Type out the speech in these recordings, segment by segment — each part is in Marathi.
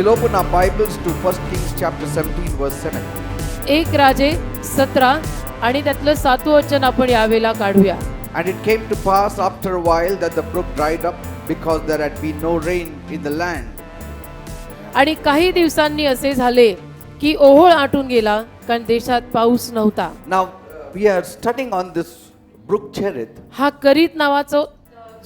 We'll open our Bibles to 1 Kings chapter 17 verse 7. एक राजे 17 आणि त्यातलं 7वं वचन आपण यावेळेला काढूया. And it came to pass after a while that the brook dried up because there had been no rain in the land. आणि काही दिवसांनी असे झाले की ओहोळ आटून गेला कारण देशात पाऊस नव्हता. Now we are studying on this brook Cherith. हा करीत नावाचा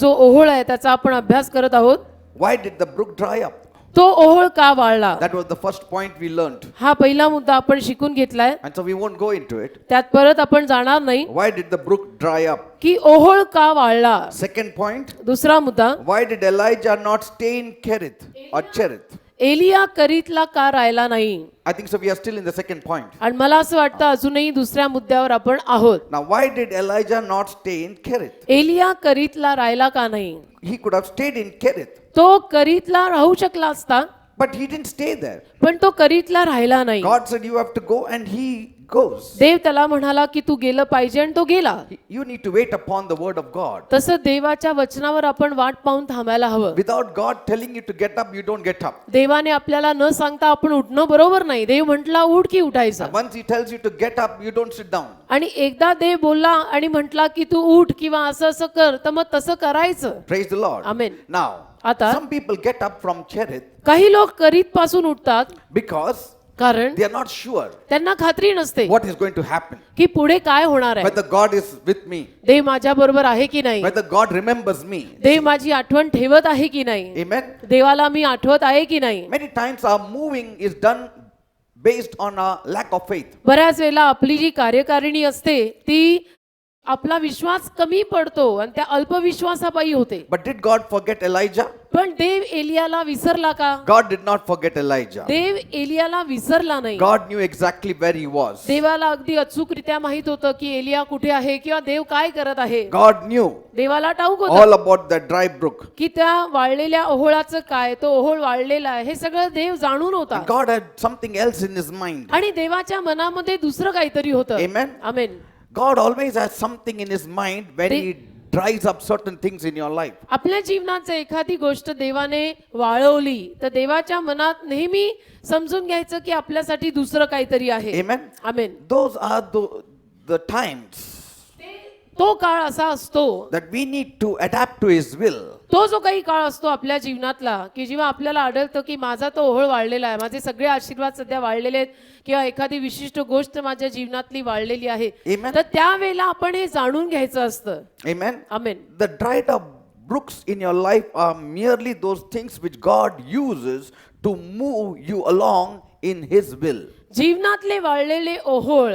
जो ओहोळ आहे त्याचा आपण अभ्यास करत आहोत. Why did the brook dry up? तो ओहोळ का वाळला? That was the first point we learned. हा पहिला मुद्दा आपण शिकून घेतलाय. And so we won't go into it. त्यात परत आपण जाणार नाही Why did the brook dry up? की ओहोळ का वाळला. Second point, दुसरा मुद्दा, why did Elijah not stay in Kerith or Cherith? Elia करीतला का राहिला नाही? I think so we are still in the second point. आणि मला असं वाटतं अजूनही दुसऱ्या मुद्द्यावर आपण आहोत. Now why did Elijah not stay in Kerith? Elia करीतला राहिला का नाही? He could have stayed in Kerith, तो करीतला राहू शकला असता but he didn't stay there. पण तो करीतला राहिला नाही. God said you have to go and he goes. देव त्याला म्हणाला की तू गेलं पाहिजे आणि तो गेला. You need to wait upon the word of God. तसं देवाच्या वचनावर आपण वाट पाहून थांबायला हवं. Without God telling you to get up, you don't get up. देवाने आपल्याला न सांगता आपण उठणं बरोबर नाही. देव म्हटला उठ की उठायचं. Once he tells you to get up, you don't sit down. आणि एकदा देव बोलला आणि म्हटला की तू उठ किंवा असं असं कर तर मग तसं करायचं. Praise the Lord. Amen. Now, आता some people get up from Cherith काही लोक करीत पासून उठतात because कारण they are not sure त्यांना खात्री नसते what is going to happen. की पुढे काय होणार आहे. Whether God is with me, देव माझ्या बरोबर आहे की नाही. whether God remembers me. देव माझी आठवण ठेवत आहे की नाही. Amen. देवाला मी आठवत आहे की नाही. Many times our moving is done based on our lack of faith. बऱ्याच वेळेला आपली जी कार्यकारिणी असते ती आपला विश्वास कमी पडतो आणि त्या अल्पविश्वासापायी होते. But did God forget Elijah? पण देव एलियाला विसरला का? God did not forget Elijah. देव एलियाला विसरला नाही. God knew exactly where he was. देवाला अगदी अचूकरित्या माहित होतं की एलिया कुठे आहे किंवा देव काय करत आहे. God knew देवाला ठाऊक होतं all about that dry brook. की त्या वाळलेल्या ओहोळाचं काय, तो ओहोळ वाळलेला आहे हे सगळं देव जाणून होता. And God had something else in his mind. आणि देवाच्या मनामध्ये दुसरं काहीतरी होतं. Amen. Amen. God always has something in his mind when he dries up certain things in your life. आपल्या जीवनात जर एखादी गोष्ट देवाने वाळवली तर देवाच्या मनात नेहमी समजून घ्यायचं की आपल्यासाठी दुसरं काहीतरी आहे. Amen. Amen. Those are the times तो काळ असा असतो that we need to adapt to his will. तो जो काही काळ असतो आपल्या जीवनातला की जेव्हा आपल्याला आढळतं की माझा तो ओहोळ वाळलेला आहे, माझे सगळे आशीर्वाद सध्या वाळलेले आहेत किंवा एखादी विशिष्ट गोष्ट माझ्या जीवनातली वाळलेली आहे, Amen. तर त्यावेळेला आपण हे जाणून घ्यायचं असतं. Amen. Amen. The dried up brooks in your life are merely those things which God uses to move you along in his will. जीवनातले वाळलेले ओहोळ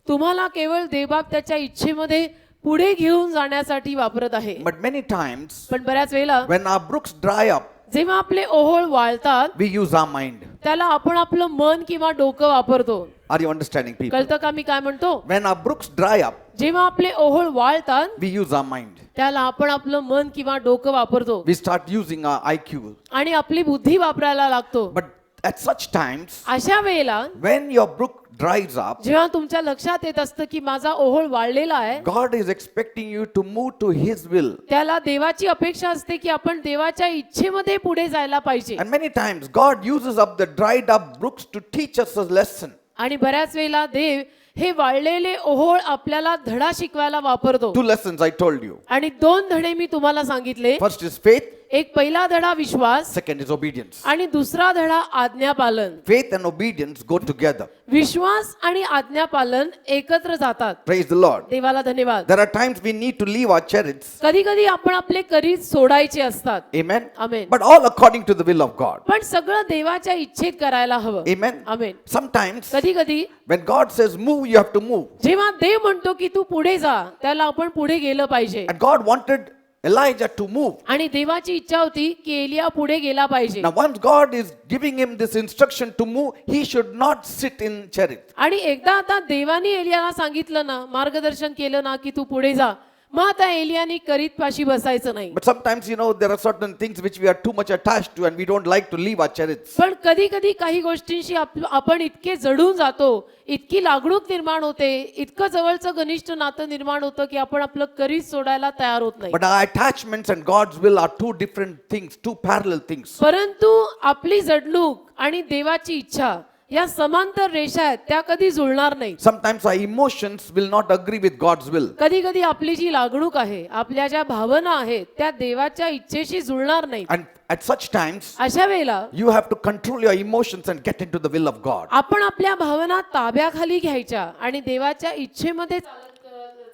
तुम्हाला केवळ देवबाप त्याच्या इच्छेमध्ये पुढे घेऊन जाण्यासाठी वापरत आहे. But many times पण बऱ्याच वेळेला when our brooks dry up, जेव्हा आपले ओहोळ वाळतात we use our mind. त्याला आपण आपलं मन किंवा डोकं वापरतो. Are you understanding, people? कळतं का मी काय म्हणतो? When our brooks dry up, जेव्हा आपले ओहोळ वाळतात we use our mind. त्याला आपण आपलं मन किंवा डोकं वापरतो We start using our IQ. आणि आपली बुद्धी वापरायला लागतो. But at such times, अशा वेळेला when your brook dries up, जेव्हा तुमच्या लक्षात येत असतं की माझा ओहोळ वाळलेला आहे, God is expecting you to move to his will. त्याला देवाची अपेक्षा असते की आपण देवाच्या इच्छेमध्ये पुढे जायला पाहिजे. And many times God uses up the dried up brooks to teach us a lesson. आणि बऱ्याच वेळेला देव हे वाळलेले ओहोळ आपल्याला धडा शिकवायला वापरतो. 2 lessons I told you. आणि 2 धडे मी तुम्हाला सांगितले. First is faith, एक पहिला धडा विश्वास second is obedience. आणि दुसरा धडा आज्ञापालन. Faith and obedience go together. विश्वास आणि आज्ञापालन एकत्र जातात. Praise the Lord. देवाला धन्यवाद. There are times we need to leave our chariots. कधी कधी आपण आपले करीत सोडायचे असतात. Amen. Amen. But all according to the will of God. पण सगळं देवाच्या इच्छेत करायला हवं. Amen. आमेन. Sometimes कधी कधी when God says move, you have to move. जेव्हा देव म्हणतो की तू पुढे जा त्याला आपण पुढे गेलं पाहिजे. And God wanted Elijah to move. आणि देवाची इच्छा होती की एलिया पुढे गेला पाहिजे. Now once God is giving him this instruction to move, he should not sit in chariot. आणि एकदा आता देवाने एलियाला सांगितलं ना, मार्गदर्शन केलं ना की तू पुढे जा, मग आता एलियानी करीत पाशी बसायचं नाही. But sometimes, there are certain things which we are too much attached to and we don't like to leave our chariots. पण कधी कधी काही गोष्टींशी आपण इतके जडून जातो, इतकी लागणूक निर्माण होते, इतकं जवळचं घनिष्ठ नातं निर्माण होतं की आपण आपलं करीत सोडायला तयार होत नाही. But our attachments and God's will are two different things, two parallel things. परंतु आपली जडणूक आणि देवाची इच्छा या समांतर रेषा आहेत, त्या कधी जुळणार नाही. Sometimes our emotions will not agree with God's will. कधी कधी आपली जी लागणूक आहे, आपल्या ज्या भावना आहेत, त्या देवाच्या इच्छेशी जुळणार नाही. And at such times, अशा वेळेला you have to control your emotions and get into the will of God. आपण आपल्या भावना ताब्याखाली घ्यायच्या आणि देवाच्या इच्छेमध्ये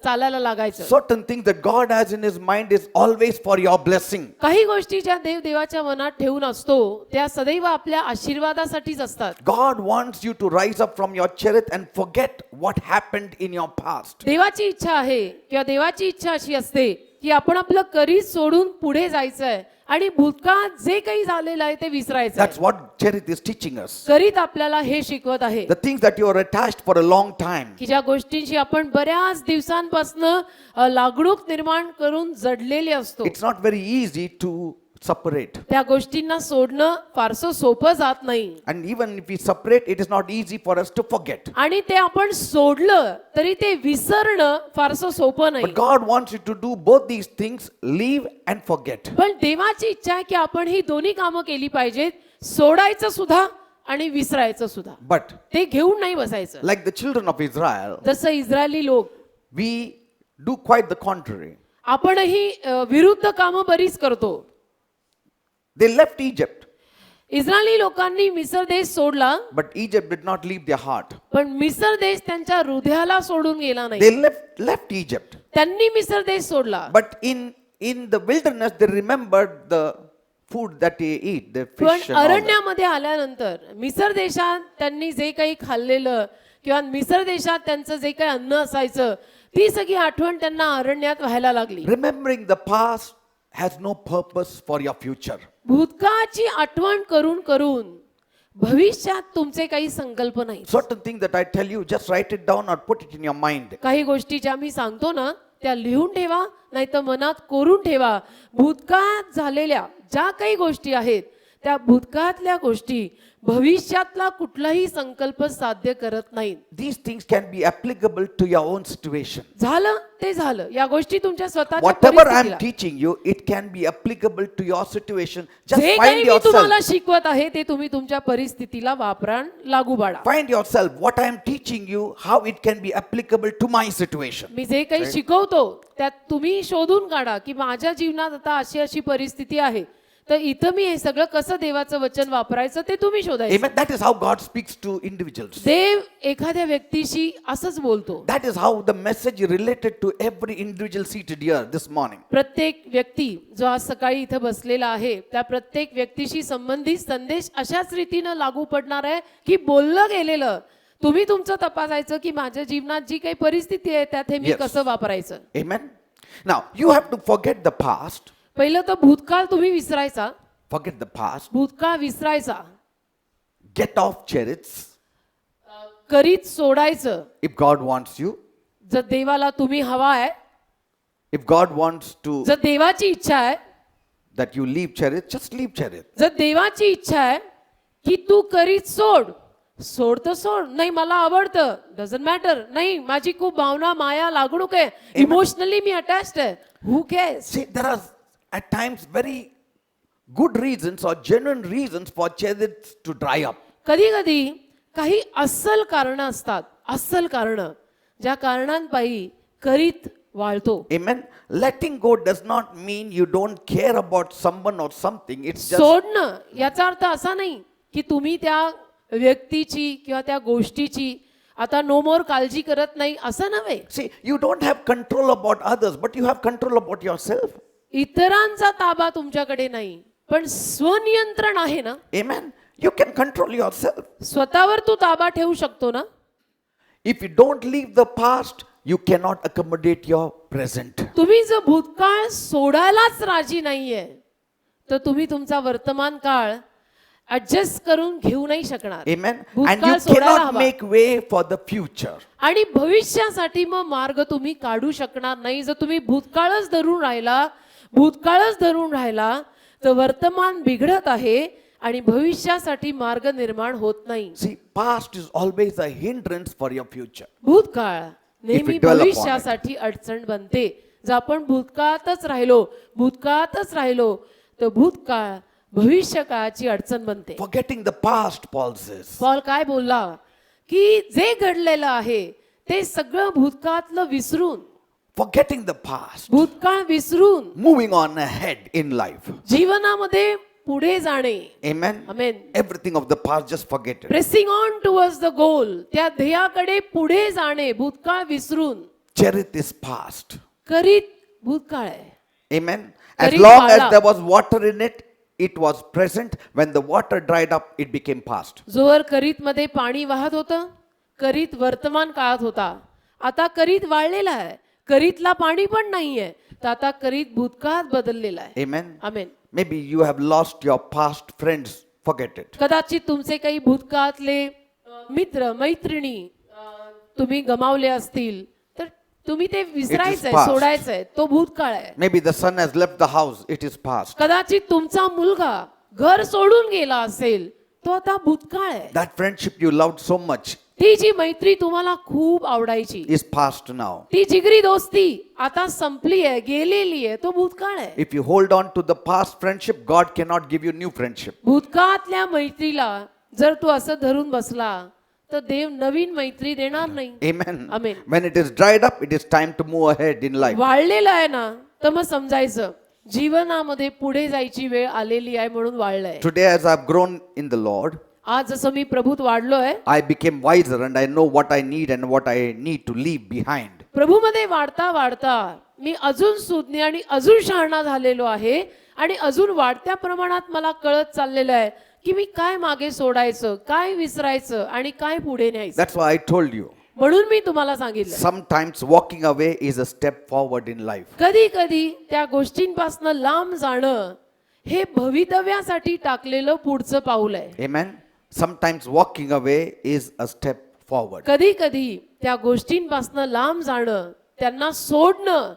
चालायला लागायचं. Certain things that God has in His mind is always for your blessing. काही गोष्टी ज्या देवाच्या मनात ठेवून असतो, त्या सदैव आपल्या आशीर्वादासाठीच असतात. God wants you to rise up from your chariot and forget what happened in your past. देवाची इच्छा आहे किंवा देवाची इच्छा अशी असते की आपण आपलं करीत सोडून पुढे जायचंय आणि भूतकाळात जे काही झालेलं आहे ते विसरायचं. That's what chariot is teaching us. करीत आपल्याला हे शिकवत आहे The things that you are attached for a long time. की ज्या गोष्टींशी आपण बऱ्याच दिवसांपासून लागणूक निर्माण करून जडलेले असतो, It's not very easy to separate. त्या गोष्टींना सोडणं फारसं सोपं जात नाही. And even if we separate, it is not easy for us to forget. आणि ते आपण सोडलं तरी ते विसरणं फारसं सोपं नाही. But God wants you to do both these things, leave and forget. पण देवाची इच्छा आहे की आपण ही दोन्ही कामं केली पाहिजेत, सोडायचं सुद्धा आणि विसरायचं सुद्धा. But ते घेऊन नाही बसायचं. like the children of Israel, जसं इस्रायली लोक, we do quite the contrary. आपणही विरुद्ध कामं बरीच करतो. They left Egypt, इस्रायली लोकांनी मिस्र देश सोडला, but Egypt did not leave their heart. पण मिस्र देश त्यांच्या हृदयाला सोडून गेला नाही. They left Egypt. त्यांनी मिस्र देश सोडला, But in the wilderness, they remembered the food that they eat, the पण fish and all that. अरण्यामध्ये आल्यानंतर मिस्र देशात त्यांनी जे काही खाल्लेलं किंवा मिस्र देशात त्यांचं जे काही अन्न असायचं, ती सगळी आठवण त्यांना अरण्यात व्हायला लागली. Remembering the past has no purpose for your future. भूतकाळाची आठवण करून करून भविष्यात तुमचे काही संकल्प नाही. Certain things that I tell you, just write it down or put it in your mind. काही गोष्टी ज्या मी सांगतो ना, त्या लिहून ठेवा, नाही तर मनात कोरून ठेवा. भूतकाळात झालेल्या ज्या काही गोष्टी आहेत, त्या भूतकाळातल्या गोष्टी भविष्यातला कुठलाही संकल्प साध्य करत नाहीत. These things can be applicable to your own situation. झालं ते झालं. या गोष्टी तुमच्या स्वतःच्या Whatever I'm परिस्थितीला, teaching you, it can be applicable to your situation. Just जे काही find मी तुम्हाला yourself. शिकवत आहे ते तुम्ही तुमच्या परिस्थितीला वापरा, लागू पाडा. Find yourself what I'm teaching you, how it can be applicable to my situation. मी जे काही शिकवतो त्यात तुम्ही शोधून काढा की माझ्या जीवनात आता अशी अशी परिस्थिती आहे, तर इथं मी हे सगळं कसं देवाचं वचन वापरायचं ते तुम्ही शोधायचं. Amen. That is how God speaks to individuals. देव एखाद्या व्यक्तीशी असंच बोलतो. That is how the message is related to every individual seated here this morning. प्रत्येक व्यक्ती जो आज सकाळी इथं बसलेला आहे, त्या प्रत्येक व्यक्तीशी संबंधित संदेश अशाच रीतीनं लागू पडणार आहे की बोललं गेलेलं तुम्ही तुमचं तपासायचं की माझ्या जीवनात जी काही परिस्थिती आहे त्यात हे मी Yes. कसं वापरायचं. Amen. Now, you have to forget the past. पहिलं तर भूतकाळ तुम्ही विसरायचा. Forget the past. भूतकाळ विसरायचा, Get off chariots करीत सोडायचं. if God wants you. जर देवाला तुम्ही हवा आहे, If God wants to जर देवाची इच्छा आहे, that you leave chariots, just leave chariots. जर देवाची इच्छा आहे की तू करीत सोड, सोड तर सोड. नाही मला आवडतं, डझंट मॅटर. नाही माझी खूप भावना, माया, लागणूक आहे, इमोशनली मी अटॅच्ड आहे, हू CARES. See, there are at times very good reasons or genuine reasons for chariots to dry up. कधी कधी काही अस्सल कारणं असतात, अस्सल कारणं, ज्या कारणांपायी करीत वाळतो. Amen. Letting go does not mean you don't care about someone or something. It's just सोडणं याचा अर्थ असा नाही की तुम्ही त्या व्यक्तीची किंवा त्या गोष्टीची आता नो मोर काळजी करत नाही, असं नव्हे. see, you don't have control about others, but you have control about yourself. इतरांचा ताबा तुमच्याकडे नाही, पण स्वनियंत्रण आहे ना. Amen. You can control yourself. स्वतःवर तू ताबा ठेवू शकतो ना. If you don't leave the past, you cannot accommodate your present. तुम्ही जर भूतकाळ सोडायलाच राजी नाहीये, तर तुम्ही तुमचा वर्तमान काळ ऍडजस्ट करून घेऊ नाही शकणार. Amen. And भूतकाळ you सोडायला cannot हवा. make way for the future. आणि भविष्यासाठी मग मार्ग तुम्ही काढू शकणार नाही. जर तुम्ही भूतकाळच धरून राहिला तर वर्तमान बिघडत आहे आणि भविष्यासाठी मार्ग निर्माण होत नाही. See, past is always a hindrance for your future. भूतकाळ नेहमी If we dwell upon it. भविष्यासाठी अडचण बनते. जर आपण भूतकाळातच राहिलो तर भूतकाळ भविष्य काळाची अडचण बनते. Forgetting the past, Paul says. Paul काय बोलला की जे घडलेलं आहे ते सगळं भूतकाळातलं विसरून, Forgetting the past. भूतकाळ विसरून Moving on ahead in life. जीवनामध्ये पुढे जाणे. Amen. Amen. Everything of the past, just forget it. Pressing on towards the goal, त्या ध्येयाकडे पुढे जाणे, भूतकाळ विसरून. Cherith is past. करीत भूतकाळ आहे. Amen. As Kari long pala. as there was water in it, it was present. When the water dried up, it became past. जोवर करीत मध्ये पाणी वाहत होतं, करीत वर्तमान काळात होता. आता करीत वाळलेला आहे, करीतला पाणी पण नाहीये, तर आता करीत भूतकाळात बदललेला आहे. Amen. Amen. Maybe you have lost your past friends. Forget it. कदाचित तुमचे काही भूतकाळातले मित्र मैत्रिणी तुम्ही गमावले असतील, तर तुम्ही ते विसरायचंय, past. सोडायचंय. तो भूतकाळ आहे. Maybe the son has left the house. It is past. कदाचित तुमचा मुलगा घर सोडून गेला असेल, तो आता भूतकाळ आहे. That friendship you loved so much ती जी मैत्री तुम्हाला खूप आवडायची, is past now. ती जिगरी दोस्ती आता संपली आहे, गेलेली आहे. तो भूतकाळ आहे. If you hold on to the past friendship, God cannot give you new friendship. भूतकाळातल्या मैत्रीला जर तू असं धरून बसला तर देव नवीन मैत्री देणार नाही. Amen. Amen. When it is dried up, it is time to move ahead in life. वाळलेलं आहे ना, तर मग समजायचं जीवनामध्ये पुढे जायची वेळ आलेली आहे म्हणून वाळलंय. Today, as I've grown in the Lord, आज जसं मी प्रभूत वाढलोय, I became wiser and I know what I need and what I need to leave behind. प्रभूमध्ये वाढता वाढता मी अजून सुज्ञ आणि अजून शहाणा झालेलो आहे आणि अजून वाढत्या प्रमाणात मला कळत चाललेलं आहे की मी काय मागे सोडायचं, काय विसरायचं आणि काय पुढे न्यायचं. That's why I told you. म्हणून मी तुम्हाला सांगितलं, Sometimes walking away is a step forward in life. कधी कधी त्या गोष्टींपासून लांब जाणं हे भवितव्यासाठी टाकलेलं पुढचं पाऊल आहे. Amen. Sometimes walking away is a step forward. कधी कधी त्या गोष्टींपासून लांब जाणं, त्यांना सोडणं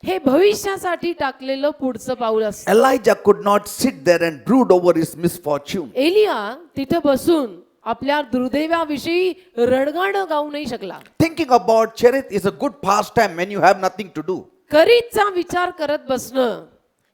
हे भविष्यासाठी टाकलेलं पुढचं पाऊल असतं. Elijah could not sit there and brood over his misfortune. Elia तिथं बसून आपल्या दुर्दैवाविषयी रडगाणं गाऊ नाही शकला. Thinking about Cherith is a good pastime when you have nothing to do. करीतचा विचार करत बसणं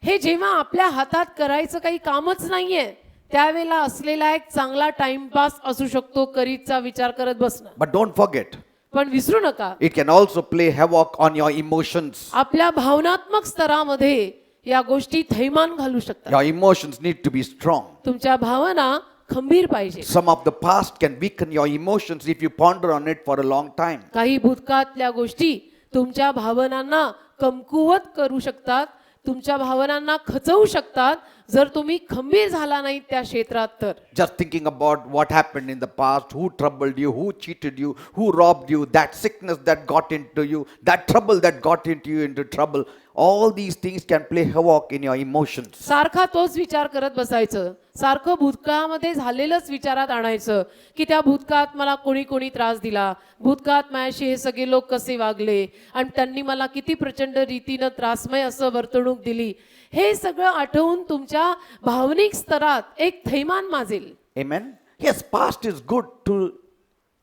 हे जेव्हा आपल्या हातात करायचं काही कामच नाहीये, त्यावेळेला असलेला एक चांगला टाइमपास असू शकतो करीतचा विचार करत बसणं. But don't forget, पण विसरू नका, it can also play havoc on your emotions. आपल्या भावनात्मक स्तरामध्ये या गोष्टी थैमान घालू शकतात. Your emotions need to be strong. तुमच्या भावना खंबीर पाहिजे. Some of the past can weaken your emotions if you ponder on it for a long time. काही भूतकाळातल्या गोष्टी तुमच्या भावनांना कमकुवत करू शकतात, तुमच्या भावनांना खचवू शकतात जर तुम्ही खंबीर झाला नाही त्या क्षेत्रात तर. Just thinking about what happened in the past, who troubled you, who cheated you, who robbed you, that sickness that got into you, that trouble that got into trouble, all these things can play havoc in your emotions. सारखा तोच विचार करत बसायचं, सारखं भूतकाळामध्ये झालेलंच विचारात आणायचं की त्या भूतकाळात मला कोणी कोणी त्रास दिला, भूतकाळात माझ्याशी हे सगळे लोक कसे वागले आणि त्यांनी मला किती प्रचंड रीतीनं त्रासमय असं वर्तणूक दिली. हे सगळं आठवून तुमच्या भावनिक स्तरात एक थैमान माजेल. Amen. Yes, past is good to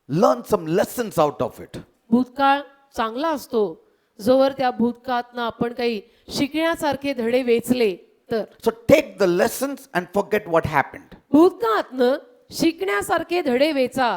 learn some lessons out of it. भूतकाळ चांगला असतो जोवर त्या भूतकाळातनं आपण काही शिकण्यासारखे धडे वेचले तर. So take the lessons and forget what happened. भूतकाळातनं शिकण्यासारखे धडे वेचा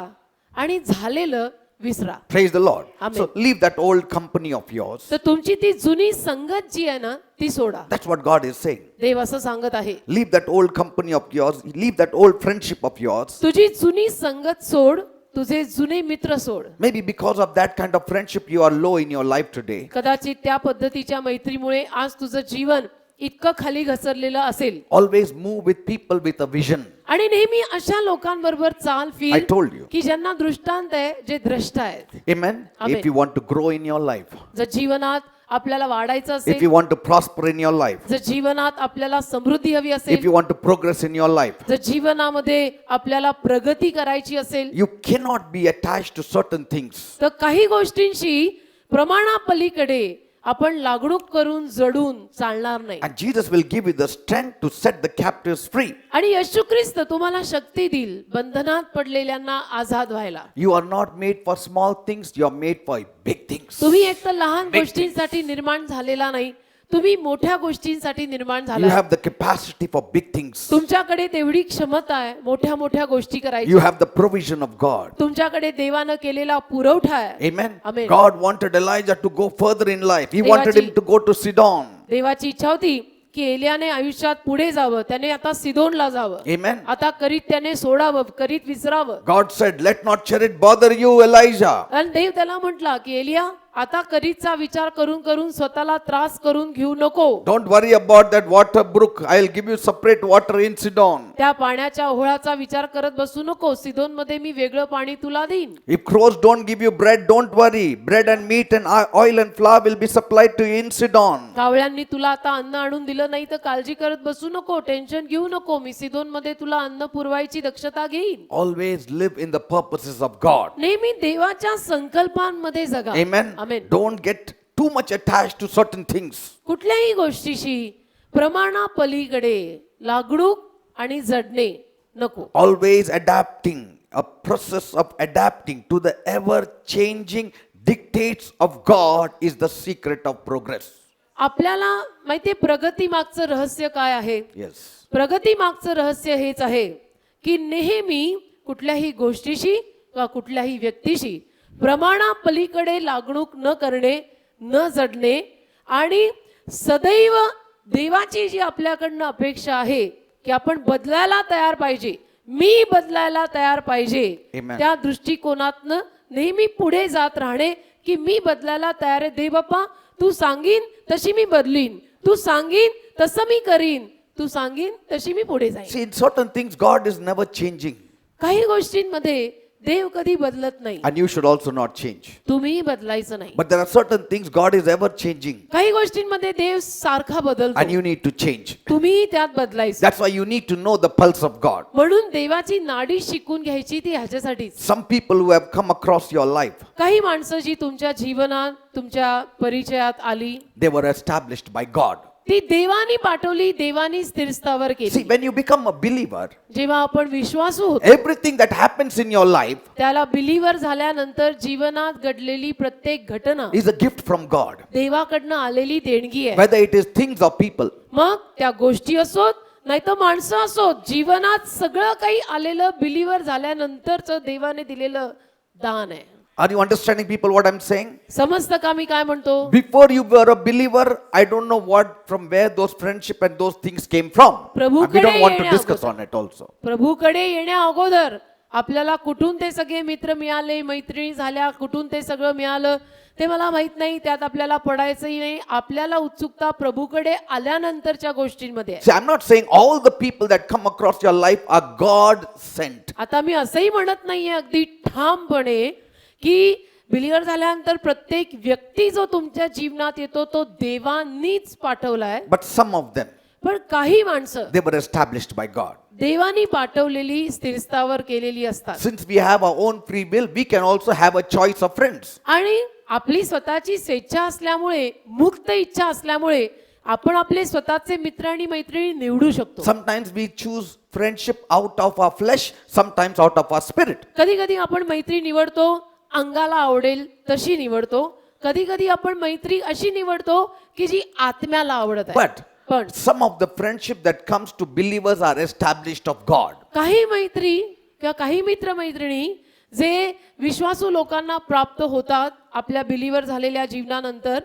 आणि झालेलं विसरा. Praise the Lord. Amen. So leave that old company of yours. तर तुमची ती जुनी संगत जी आहे ना ती सोडा. That's what God is saying. देव असं सांगत आहे, Leave that old company of yours. Leave that old friendship of yours. तुझी जुनी संगत सोड, तुझे जुने मित्र सोड. Maybe because of that kind of friendship you are low in your life today. कदाचित त्या पद्धतीच्या मैत्रीमुळे आज तुझं जीवन इतकं खाली घसरलेलं असेल. Always move with people with a vision. आणि नेहमी अशा लोकांबरोबर चाल I फिर told you. की ज्यांना दृष्टांत आहे, जे द्रष्टा आहेत. Amen. Amen. If you want to grow in your life. जर जीवनात आपल्याला वाढायचं if असेल, you want to prosper in your life, जर जीवनात आपल्याला समृद्धी हवी if असेल, you want to progress in your life, जर जीवनामध्ये आपल्याला प्रगती करायची असेल, you cannot be attached to certain things. तर काही गोष्टींशी प्रमाणापलीकडे आपण लागणूक करून जडून चालणार नाही. And Jesus will give you the strength to set the captives free. आणि येशू ख्रिस्त तुम्हाला शक्ती देईल बंधनात पडलेल्यांना आझाद व्हायला. You are not made for small things, you are made for big things. तुम्ही एक तर लहान गोष्टींसाठी निर्माण झालेला नाही, तुम्ही मोठ्या गोष्टींसाठी निर्माण You झाला. have the capacity for big things. तुमच्याकडे तेवढी क्षमता आहे मोठ्या मोठ्या गोष्टी करायची. You have the provision of God. तुमच्याकडे देवानं केलेला पुरवठा आहे. Amen. Amen. God wanted Elijah to go further in life. He देवाची- wanted him to go to Sidon. देवाची इच्छा होती की एलियाने आयुष्यात पुढे जावं, त्याने आता सिदोनला जावं. Amen. आता करीत त्याने सोडावं, करीत विसरावं. God said, let not chariot bother you, Elijah. आणि देव त्याला म्हटला की एलिया आता करीतचा विचार करून करून स्वतःला त्रास करून घेऊ नको. Don't worry about that water brook. I'll give you separate water in Sidon. त्या पाण्याच्या ओहळाचा विचार करत बसू नको, सिदोन मध्ये मी वेगळं पाणी तुला देईन. If crows don't give you bread, don't worry. Bread and meat and oil and flour will be supplied to you in Sidon. कावळ्यांनी तुला आता अन्न आणून दिलं नाही तर काळजी करत बसू नको, टेन्शन घेऊ नको, मी सिदोन मध्ये तुला अन्न पुरवायची दक्षता घेईन. Always live in the purposes of God. नेहमी देवाच्या संकल्पांमध्ये जगा. Amen. Amen. Don't get too much attached to certain things. कुठल्याही गोष्टीशी प्रमाणापलीकडे लागणूक आणि जडणे नको. Always adapting, a process of adapting to the ever changing dictates of God is the secret of progress. आपल्याला माहितीये प्रगती मागचं रहस्य काय आहे? Yes. प्रगती मागचं रहस्य हेच आहे की नेहमी कुठल्याही गोष्टीशी किंवा कुठल्याही व्यक्तीशी प्रमाणापलीकडे लागणूक न करणे, न जडणे आणि सदैव देवाची जी आपल्याकडनं अपेक्षा आहे की आपण बदलायला तयार पाहिजे, मी बदलायला तयार पाहिजे, Amen. त्या दृष्टिकोनातनं नेहमी पुढे जात राहणे की मी बदलायला तयार आहे. देव बाप्पा तू सांगीन तशी मी बदलीन, तू सांगीन तसं मी करीन, तू सांगीन तशी मी पुढे जाईन. See, in certain things, God is never changing. काही गोष्टींमध्ये देव कधी बदलत नाही, And you should also not change. तुम्ही बदलायचं नाही. But there are certain things God is ever changing. काही गोष्टींमध्ये देव सारखा And बदलतो, you need to change. तुम्ही त्यात बदलायचं. That's why you need to know the pulse of God. म्हणून देवाची नाडी शिकून घ्यायची ती ह्याच्यासाठीच. Some people who have come across your life, काही माणसं जी तुमच्या जीवनात तुमच्या परिचयात आली they were established by God. ती देवानी पाठवली, देवानी स्थिरस्थावर See, केली. when you become a believer, जेव्हा आपण विश्वासू होतो everything that happens in your life त्याला बिलीवर झाल्यानंतर जीवनात घडलेली प्रत्येक घटना is a gift from God. देवाकडनं आलेली देणगी आहे. Whether it is things or people. मग त्या गोष्टी असोत नाही तर माणसं असोत, जीवनात सगळं काही आलेलं बिलीवर झाल्यानंतरच देवाने दिलेलं दान आहे. Are you understanding, people, what I'm saying? समजतं का मी काय म्हणतो? Before you were a believer, I don't know from where those friendship and those things came from. And we don't want to discuss on it also. प्रभूकडे येण्या अगोदर आपल्याला कुठून ते सगळे मित्र मिळाले, मैत्रिणी झाल्या, कुठून ते सगळं मिळालं ते मला माहित नाही, त्यात आपल्याला पडायचंही नाही. आपल्याला उत्सुकता प्रभूकडे आल्यानंतरच्या गोष्टींमध्ये आहे. See, I'm not saying all the people that come across your life are God sent. आता मी असंही म्हणत नाहीये अगदी ठामपणे की बिलीवर झाल्यानंतर प्रत्येक व्यक्ती जो तुमच्या जीवनात येतो तो देवानीच पाठवलाय. But some of them, पण काही माणसं they were established by God. देवानी पाठवलेली स्थिरस्थावर केलेली असतात. Since we have our own free will, we can also have a choice of friends. आणि आपली स्वतःची स्वेच्छा असल्यामुळे, मुक्त इच्छा असल्यामुळे आपण आपले स्वतःचे मित्र आणि मैत्रिणी निवडू शकतो. Sometimes we choose friendship out of our flesh, sometimes out of our spirit. कधी कधी आपण मैत्री निवडतो अंगाला आवडेल तशी निवडतो, कधी कधी आपण मैत्री अशी निवडतो की जी आत्म्याला आवडत आहे. But some of the friendship that comes to believers are established of God. काही मैत्री किंवा काही मित्र मैत्रिणी जे विश्वासू लोकांना प्राप्त होतात आपल्या बिलीवर झालेल्या जीवनानंतर,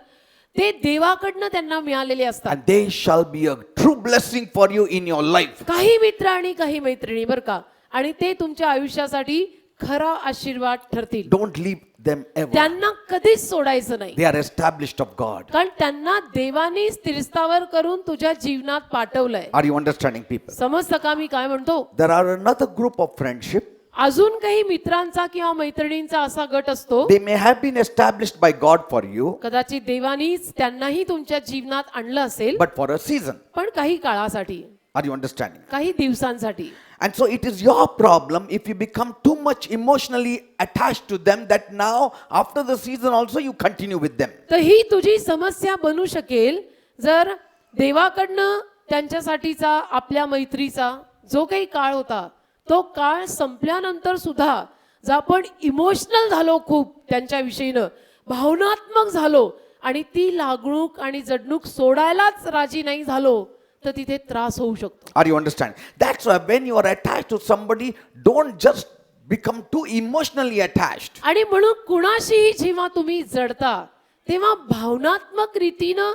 ते देवाकडनं त्यांना मिळालेले असतात. And they shall be a true blessing for you in your life. काही मित्र आणि काही मैत्रिणी बरं का, आणि ते तुमच्या आयुष्यासाठी खरा आशीर्वाद ठरतील. Don't leave them ever. त्यांना कधीच सोडायचं नाही, They are established of God. कारण त्यांना देवानी स्थिरस्थावर करून तुझ्या जीवनात पाठवलंय. Are you understanding, people? समजतं का मी काय म्हणतो? There are another group of friendship अजून काही मित्रांचा किंवा मैत्रिणींचा असा गट असतो, They may have been established by God for you, कदाचित देवानीच त्यांनाही तुमच्या जीवनात आणलं असेल, but for a season. पण काही काळासाठी, Are you understanding? काही दिवसांसाठी. And so it is your problem if you become too much emotionally attached to them that now after the season also you continue with them. तर ही तुझी समस्या बनू शकेल जर देवाकडनं त्यांच्यासाठीचा आपल्या मैत्रीचा जो काही काळ होता तो काळ संपल्यानंतर सुद्धा जर आपण इमोशनल झालो खूप त्यांच्या विषयीनं, भावनात्मक झालो आणि ती लागणूक आणि जडणूक सोडायलाच राजी नाही झालो, तर तिथे त्रास होऊ शकतो. Are you understanding? That's why when you are attached to somebody, don't just become too emotionally attached. आणि म्हणून कुणाशीही जेव्हा तुम्ही जडता तेव्हा भावनात्मक रीतीनं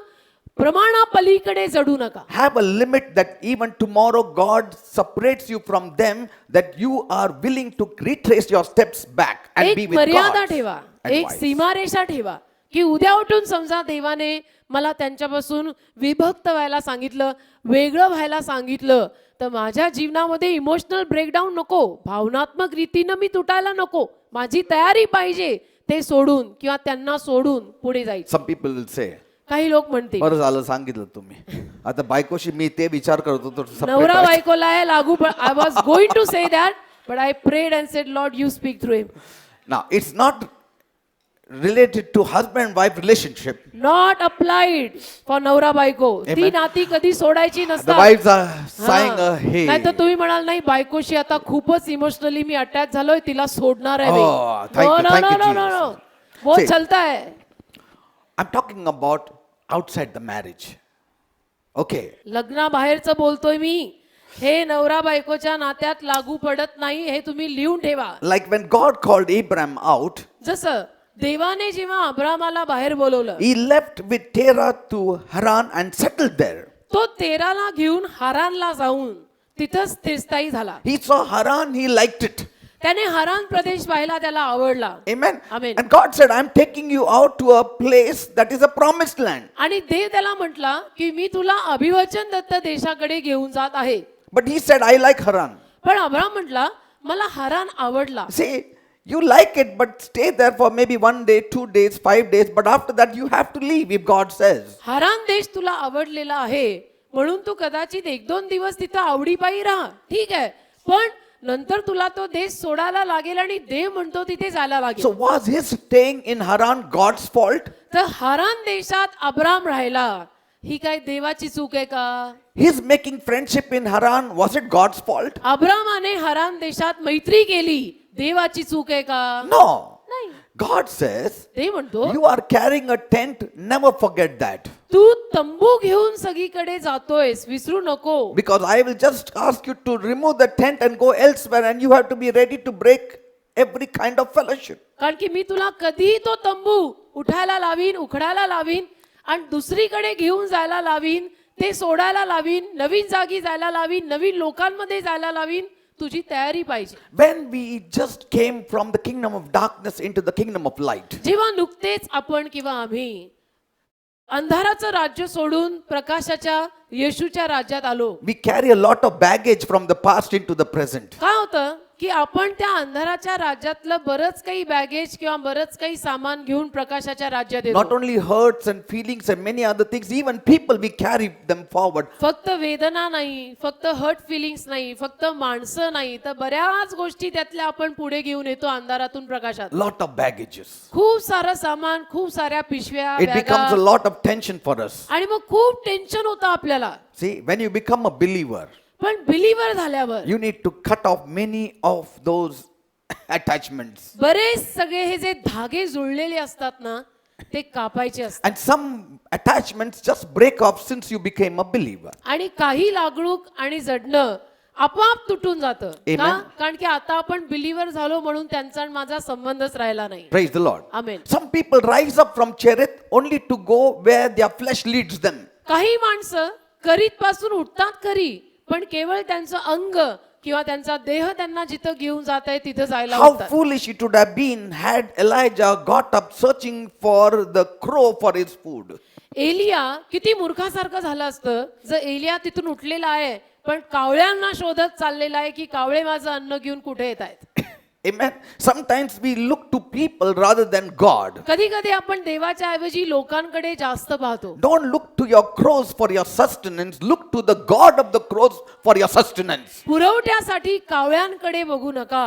प्रमाणापलीकडे जडू नका. Have a limit that even tomorrow God separates you from them, that you are willing to retrace your steps back and be एक with मर्यादा God. ठेवा, and एक wise. सीमारेषा ठेवा की उद्या उठून समजा देवाने मला त्यांच्यापासून विभक्त व्हायला सांगितलं, वेगळं व्हायला सांगितलं, तर माझ्या जीवनामध्ये इमोशनल ब्रेकडाऊन नको, भावनात्मक रीतीनं मी तुटायला नको. माझी तयारी पाहिजे ते सोडून किंवा त्यांना सोडून पुढे जायचं. Some people will say, काही लोक म्हणतील बरं झालं सांगितलं तुम्ही. आता बायकोशी मी ते विचार करत होतो separate नवरा व्हायचं. बायकोला आहे लागू, पण I was going to say that but I prayed and said Lord you speak through him. Now it's not related to husband wife relationship. Not applied for नवरा बायको. ती Amen. नाती कधी सोडायची The नसतात. wives are saying, hey. नाही तर तुम्ही म्हणाल नाही बायकोशी आता खूपच इमोशनली मी अटॅच झालोय, तिला सोडणार आहे. Oh, thank you, thank you, Jesus. बहुत See. चलता है. I'm talking about outside the marriage. Okay. लग्नाबाहेरचं बोलतोय मी. हे नवरा बायकोच्या नात्यात लागू पडत नाही, हे तुम्ही लिहून ठेवा. Like when God called Abraham out, जसं देवाने जेव्हा अब्रामाला बाहेर बोलवलं, he left with Terah to Haran and settled there. तो तेराला घेऊन हारानला जाऊन तिथं स्थिरस्थायी झाला. He saw Haran, he liked it. त्याने हारान प्रदेश पाहिला, त्याला आवडला. Amen. Amen. And God said, I'm taking you out to a place that is a promised land. आणि देव त्याला म्हटला की मी तुला अभिवचन दत्त देशाकडे घेऊन जात आहे. But he said, I like Haran. पण अब्राम म्हटला मला हारान आवडला. See, you like it, but stay there for maybe 1 day, 2 days, 5 days. But after that, you have to leave if God says. हारान देश तुला आवडलेला आहे म्हणून तू कदाचित 1-2 दिवस तिथं आवडीपायी राहा, ठीक आहे, पण नंतर तुला तो देश सोडायला लागेल आणि देव म्हणतो तिथे जायला So लागेल. was his staying in Haran God's fault? तर हारान देशात अब्राम राहिला, ही काय देवाची चूक आहे का? His making friendship in Haran, was it God's fault? अब्रामाने हारान देशात मैत्री केली, देवाची चूक आहे का? No. नाही. God says, देव म्हणतो you are carrying a tent, never forget that. तू तंबू घेऊन सगळीकडे जातोयस, विसरू नको. Because I will just ask you to remove the tent and go elsewhere, and you have to be ready to break every kind of fellowship. कारण की मी तुला कधी तो तंबू उठायला लावीन, उखडायला लावीन आणि दुसरीकडे घेऊन जायला लावीन, ते सोडायला लावीन, नवीन जागी जायला लावीन, नवीन लोकांमध्ये जायला लावीन. तुझी तयारी पाहिजे. When we just came from the kingdom of darkness into the kingdom of light, जेव्हा नुकतेच आपण किंवा आम्ही अंधाराचं राज्य सोडून प्रकाशाच्या येशूच्या राज्यात आलो, we carry a lot of baggage from the past into the present. काय होतं की आपण त्या अंधाराच्या राज्यातलं बरंच काही बॅगेज किंवा बरंच काही सामान घेऊन प्रकाशाच्या राज्यात Not येतो. only hurts and feelings and many other things, even people, we carry them forward. फक्त वेदना नाही, फक्त हर्ट फिलिंग्स नाही, फक्त माणसं नाही, तर बऱ्याच गोष्टी त्यातल्या आपण पुढे घेऊन येतो अंधारातून प्रकाशात. Lot of baggages. खूप सारं सामान, खूप साऱ्या पिशव्या, It becomes a बॅगा, lot of tension for us. आणि मग खूप टेन्शन होतं आपल्याला. See, when you become a believer, पण बिलीवर झाल्यावर you need to cut off many of those attachments. बरेच सगळे हे जे धागे जुळलेले असतात ना, ते कापायचे असतात. And some attachments just break off since you became a believer. आणि काही लागणूक आणि जडणं आपोआप तुटून जातं. Amen. का? कारण की आता आपण बिलीवर झालो म्हणून त्यांचा आणि माझा संबंधच राहिला नाही. Praise the Lord. Amen. Some people rise up from Cherith only to go where their flesh leads them. काही माणसं करीत पासून उठतात खरी, पण केवळ त्यांचं अंग किंवा त्यांचा देह त्यांना जिथं घेऊन जात आहे तिथं जायला How उठतात. foolish it would have been had Elijah got up searching for the crow for his food. Elia किती मूर्खासारखं झालं असतं जर एलिया तिथून उठलेला आहे पण कावळ्यांना शोधत चाललेला आहे की कावळे माझं अन्न घेऊन कुठे येत आहेत. Amen. Sometimes we look to people rather than God. कधी कधी आपण देवाच्या ऐवजी लोकांकडे जास्त पाहतो. Don't look to your cross for your sustenance. Look to the God of the cross for your sustenance. पुरवठ्यासाठी कावळ्यांकडे बघू नका,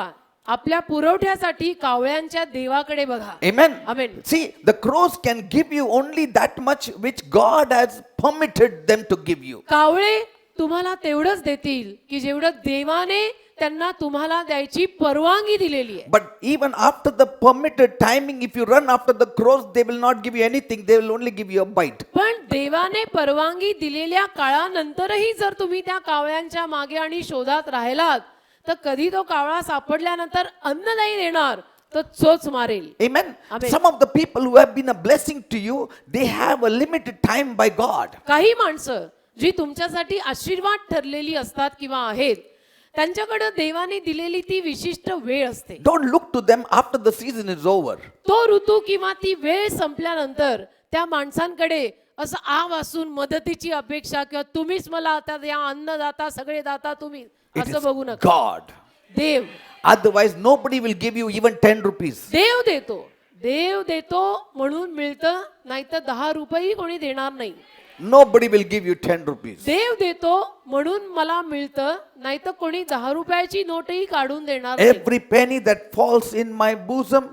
आपल्या पुरवठ्यासाठी कावळ्यांच्या देवाकडे बघा. Amen. Amen. See, the cross can give you only that much which God has permitted them to give you. कावळे तुम्हाला तेवढंच देतील की जेवढं देवाने त्यांना तुम्हाला द्यायची परवानगी दिलेली आहे. But even after the permitted timing, if you run after the cross, they will not give you anything. They will only give you a bite. पण देवाने परवानगी दिलेल्या काळानंतरही जर तुम्ही त्या कावळ्यांच्या मागे आणि शोधात राहिलात तर कधी तो कावळा सापडल्यानंतर अन्न नाही देणार, तर चोच मारेल. Amen. Amen. Some of the people who have been a blessing to you, they have a limited time by God. काही माणसं जी तुमच्यासाठी आशीर्वाद ठरलेली असतात किंवा आहेत, त्यांच्याकडे देवाने दिलेली ती विशिष्ट वेळ असते. Don't look to them after the season is over. तो ऋतू किंवा ती वेळ संपल्यानंतर त्या माणसांकडे असं आव असून मदतीची अपेक्षा किंवा तुम्हीच मला आता या अन्नदाता सगळे दाता तुम्ही It असं is बघू नका. God. Dev Otherwise, nobody will give you even 10 rupees. देव देतो, देव देतो म्हणून मिळतं, नाहीतर 10 रुपये कोणी देणार नाही. Nobody will give you 10 rupees. देव देतो म्हणून मला मिळतं, नाहीतर कोणी 10 रुपयाची नोटही काढून देणार नाही. Every penny that falls in my bosom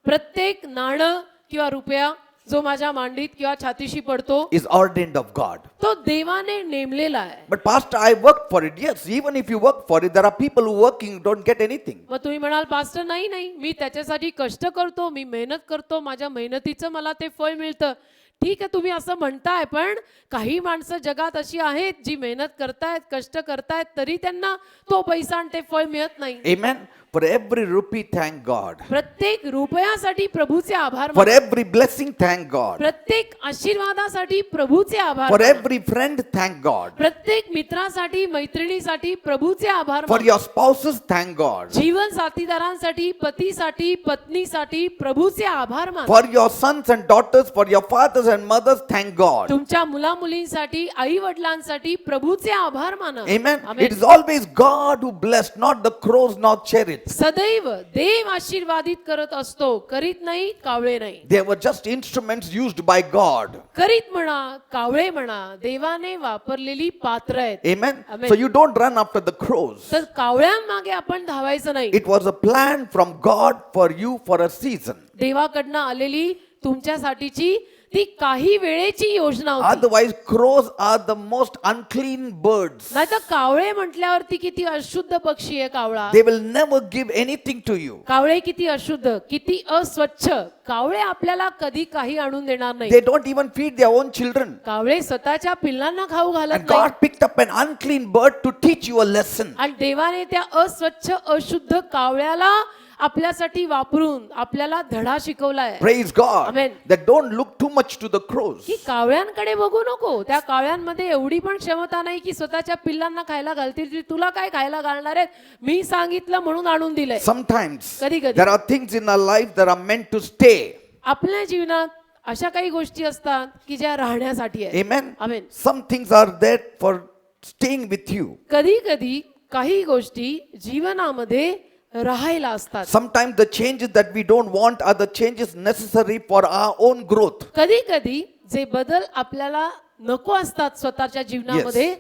प्रत्येक नाणं किंवा रुपया जो माझ्या मांडीत किंवा छातीशी पडतो is ordained of God. तो देवाने नेमलेला आहे. But pastor, I worked for it. Yes, even if you work for it, there are people who working don't get anything. मग तुम्ही म्हणाल पास्टर नाही नाही मी त्याच्यासाठी कष्ट करतो, मी मेहनत करतो, माझ्या मेहनतीचं मला ते फळ मिळतं. ठीक आहे, तुम्ही असं म्हणताय, पण काही माणसं जगात अशी आहेत जी मेहनत करतायत, कष्ट करतायत, तरी त्यांना तो पैसा आणि ते फळ मिळत नाही. Amen. For every rupee, thank God. प्रत्येक रुपयासाठी प्रभूचे आभार For माना. every blessing, thank God. प्रत्येक आशीर्वादासाठी प्रभूचे आभार For माना. every friend, thank God. प्रत्येक मित्रासाठी मैत्रिणीसाठी प्रभूचे आभार For माना. your spouses, thank God. जीवन साथीदारांसाठी, पतीसाठी, पत्नीसाठी प्रभूचे आभार माना. For your sons and daughters, for your fathers and mothers, thank God. तुमच्या मुला मुलींसाठी, आई वडिलांसाठी प्रभूचे आभार माना. Amen. Amen. It is always God who blessed, not the crows, not chariots. सदैव देव आशीर्वादित करत असतो, करीत नाही कावळे नाही. They were just instruments used by God. करीत म्हणा, कावळे म्हणा, देवाने वापरलेली पात्र आहेत. Amen. Amen. So you don't run after the crows. तर कावळ्यांमागे आपण धावायचं नाही. It was a plan from God for you for a season. देवाकडनं आलेली तुमच्यासाठीची ती काही वेळेची योजना होती. Otherwise, crows are the most unclean birds. नाहीतर कावळे म्हटल्यावरती किती अशुद्ध पक्षी आहे कावळा. They will never give anything to you. कावळे किती अशुद्ध, किती अस्वच्छ. कावळे आपल्याला कधी काही आणून देणार नाही. They don't even feed their own children. कावळे स्वतःच्या पिल्लांना खाऊ घालत And नाही. God picked up an unclean bird to teach you a lesson. आणि देवाने त्या अस्वच्छ अशुद्ध कावळ्याला आपल्यासाठी वापरून आपल्याला धडा शिकवलाय. Praise God. Amen. That don't look too much to the crows. की कावळ्यांकडे बघू नको. त्या कावळ्यांमध्ये एवढी पण क्षमता नाही की स्वतःच्या पिल्लांना खायला घालतील. की तुला काय खायला घालणार आहेत, मी सांगितलं म्हणून आणून दिलंय. Sometimes कधी-कधी. there are things in our life that are meant to stay. आपल्या जीवनात अशा काही गोष्टी असतात की ज्या राहण्यासाठी आहेत. Amen. Amen. Some things are there for staying with you. कधी कधी काही गोष्टी जीवनामध्ये राहायला असतात. Sometimes the changes that we don't want are the changes necessary for our own growth. कधी कधी जे बदल आपल्याला नको असतात स्वतःच्या जीवनामध्ये,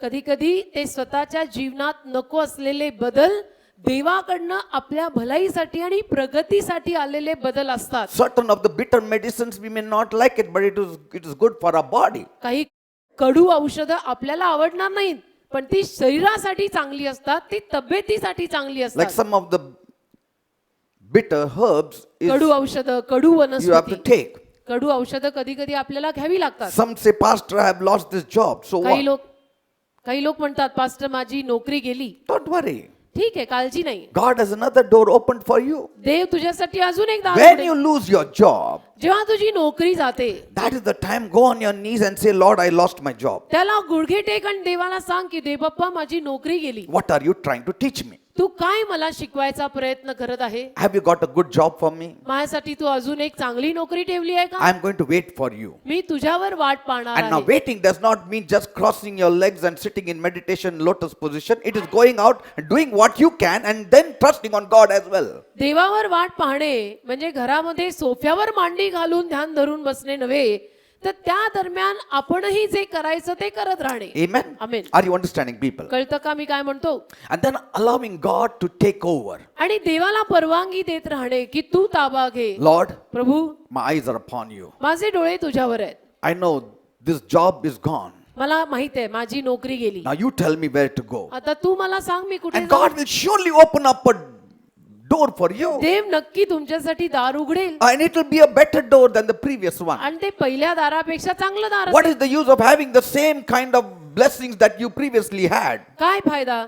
कधी कधी ते स्वतःच्या जीवनात नको असलेले बदल देवाकडनं आपल्या भलाईसाठी आणि प्रगतीसाठी आलेले बदल असतात. Certain of the bitter medicines we may not like it, but it is good for our body. काही कडू औषधं आपल्याला आवडणार नाहीत, पण ती शरीरासाठी चांगली असतात, ती तब्येतीसाठी चांगली Like असतात. some of the bitter herbs कडू औषधं, कडू you have to वनस्पती, take. कडू औषधं कधी कधी आपल्याला घ्यावी लागतात. Some say, Pastor, I have lost this job. So काही what? लोक म्हणतात, पास्टर माझी नोकरी गेली. Don't worry. ठीक आहे, काळजी नाही. God has another door opened for you. देव तुझ्यासाठी अजून एक दार When उघडेल. you lose your job, जेव्हा तुझी नोकरी जाते that is the time go on your knees and say, Lord, I lost my job. त्याला गुडघे टेक आणि देवाला सांग की देव बाप्पा माझी नोकरी गेली. What are you trying to teach me? तू काय मला शिकवायचा प्रयत्न करत आहे? Have you got a good job for me? माझ्यासाठी तू अजून एक चांगली नोकरी ठेवली आहे का? I'm going to wait for you. मी तुझ्यावर वाट पाहणार And now आहे. waiting does not mean just crossing your legs and sitting in meditation lotus position. It is going out and doing what you can and then trusting on God as well. देवावर वाट पाहणे म्हणजे घरामध्ये सोफ्यावर मांडी घालून ध्यान धरून बसणे नव्हे, तर त्या दरम्यान आपणही जे करायचं ते करत राहणे. Amen? Amen. Are you understanding, people? कळतं का मी काय म्हणतो? And then allowing God to take over. आणि देवाला परवानगी देत राहणे की तू ताबा घे. Lord, Prabhu, my eyes are upon you. माझे डोळे तुझ्यावर आहेत. I know this job is gone. मला माहित आहे माझी नोकरी गेली. Now you tell me where to go. आता तू मला सांग मी कुठे And जाऊ. God will surely open up a door for you. देव नक्की तुमच्यासाठी दार उघडेल And it will be a better door than the previous one. आणि ते पहिल्या दारापेक्षा चांगलं दार What असेल. is the use of having the same kind of blessings that you previously had? काय फायदा?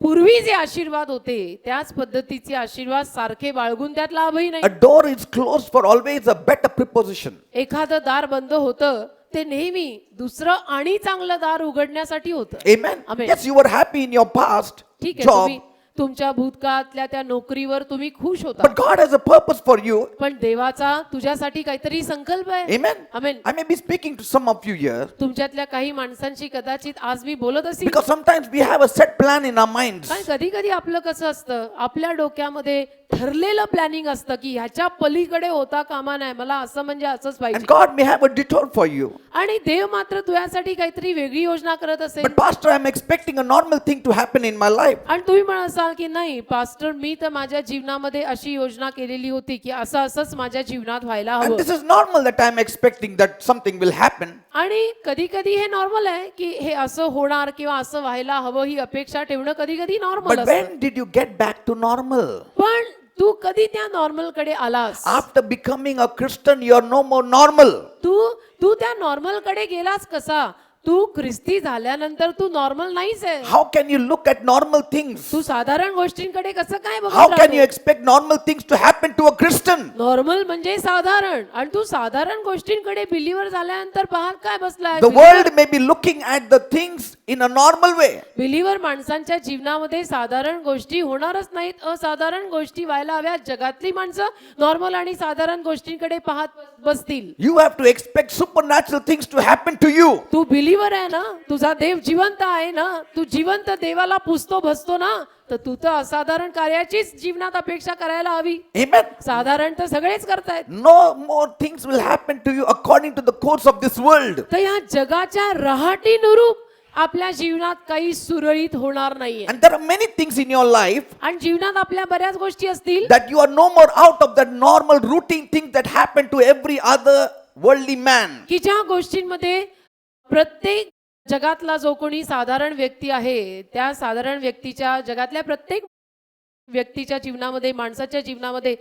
पूर्वी जे आशीर्वाद होते त्याच पद्धतीचे आशीर्वाद सारखे बाळगून त्यात लाभही नाही. A door is closed for always a better preposition. एखादं दार बंद होतं ते नेहमी दुसरं आणि चांगलं दार उघडण्यासाठी होतं. Amen. Amen. Yes, you were happy in your past ठीक आहे, job, तुम्ही तुमच्या भूतकाळातल्या त्या नोकरीवर तुम्ही खुश होता, but God has a purpose for you. पण देवाचा तुझ्यासाठी काहीतरी संकल्प आहे. Amen. Amen. I may be speaking to some of you here तुमच्यातल्या काही माणसांशी कदाचित आज मी बोलत असेल. because sometimes we have a set plan in our minds. कारण कधी कधी आपलं कसं असतं, आपल्या डोक्यामध्ये ठरलेलं प्लॅनिंग असतं की ह्याच्या पलीकडे होता कामा नाही, मला असं म्हणजे असंच And पाहिजे. God may have a detour for you. आणि देव मात्र तुझ्यासाठी काहीतरी वेगळी योजना करत असेल. But Pastor, I'm expecting a normal thing to happen in my life. आणि तुम्ही म्हणाल की नाही पास्टर, मी तर माझ्या जीवनामध्ये अशी योजना केलेली होती की असं असंच माझ्या जीवनात व्हायला And हवं. this is normal that I'm expecting that something will happen. आणि कधी कधी हे नॉर्मल आहे की हे असं होणार किंवा असं व्हायला हवं ही अपेक्षा ठेवणं कधी कधी नॉर्मल But असतं. when did you get back to normal? पण तू कधी त्या नॉर्मल कडे आलास? After becoming a Christian, you're no more normal. तू तू त्या नॉर्मल कडे गेलास कसा? तू ख्रिस्ती झाल्यानंतर तू नॉर्मल नाहीच आहे. How can you look at normal things? तू साधारण गोष्टींकडे कसं काय How बघत can you राहतो? expect normal things to happen to a Christian? Normal म्हणजे साधारण, आणि तू साधारण गोष्टींकडे बिलीवर झाल्यानंतर पाहत काय बसलाय? The world may be looking at the things in a normal way. Believer माणसांच्या जीवनामध्ये साधारण गोष्टी होणारच नाहीत, असाधारण गोष्टी व्हायला हव्यात. जगातली माणसं नॉर्मल आणि साधारण गोष्टींकडे पाहत बसतील. You have to expect supernatural things to happen to you. तू बिलीवर आहे ना, तुझा देव जिवंत आहे ना, तू जिवंत देवाला पुजतो भजतो ना, तर तू तर असाधारण कार्याचीच जीवनात अपेक्षा करायला हवी. Amen. साधारण तर सगळेच करतायत. No more things will happen to you according to the course of this world. तर या जगाच्या रहाटीनुरूप आपल्या जीवनात काही सुरळीत होणार नाहीये. And there are many things in your life आणि जीवनात आपल्या बऱ्याच गोष्टी असतील that you are no more out of that normal routine things that happen to every other worldly man. की ज्या गोष्टींमध्ये प्रत्येक जगातला जो कोणी साधारण व्यक्ती आहे, त्या साधारण व्यक्तीच्या जगातल्या प्रत्येक व्यक्तीच्या जीवनामध्ये, माणसाच्या जीवनामध्ये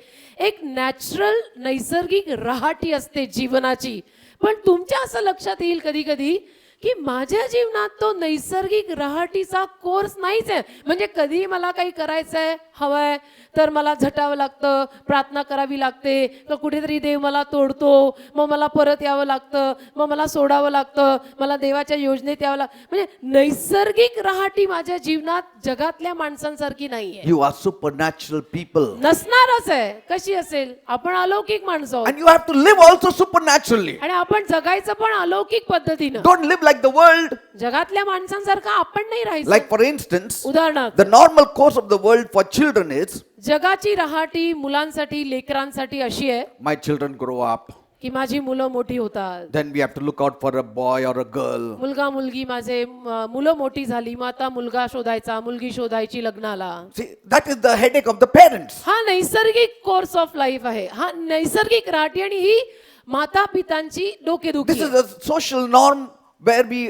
एक नॅचरल नैसर्गिक रहाटी असते जीवनाची. पण तुमच्या असं लक्षात येईल कधी कधी की माझ्या जीवनात तो नैसर्गिक रहाटीचा कोर्स नाहीच आहे. म्हणजे कधी मला काही करायचंय हवंय तर मला झटावं लागतं, प्रार्थना करावी लागते, तर कुठेतरी देव मला तोडतो, मग मला परत यावं लागतं, मग मला सोडावं लागतं, मला देवाच्या योजनेत यावं लागतं. म्हणजे नैसर्गिक रहाटी माझ्या जीवनात जगातल्या माणसांसारखी नाहीये. You are supernatural people. नसणारच आहे. कशी असेल? आपण अलौकिक माणसं आहोत. And you have to live also supernaturally. आणि आपण जगायचं पण अलौकिक पद्धतीनं. Don't live like the world. जगातल्या माणसांसारखं आपण नाही राहायचं. Like for instance, उदाहरणार्थ the normal course of the world for children is जगाची रहाटी मुलांसाठी, लेकरांसाठी अशी आहे my children grow up. की माझी मुलं मोठी होतात. Then we have to look out for a boy or a girl. मुलगा मुलगी माझे मुलं मोठी झाली, मग आता मुलगा शोधायचा, मुलगी शोधायची लग्नाला. See, that is the headache of the parents. हा नैसर्गिक कोर्स ऑफ लाईफ आहे. हा नैसर्गिक रहाटी आणि ही माता पितांची डोकेदुखी This is आहे. a social norm where we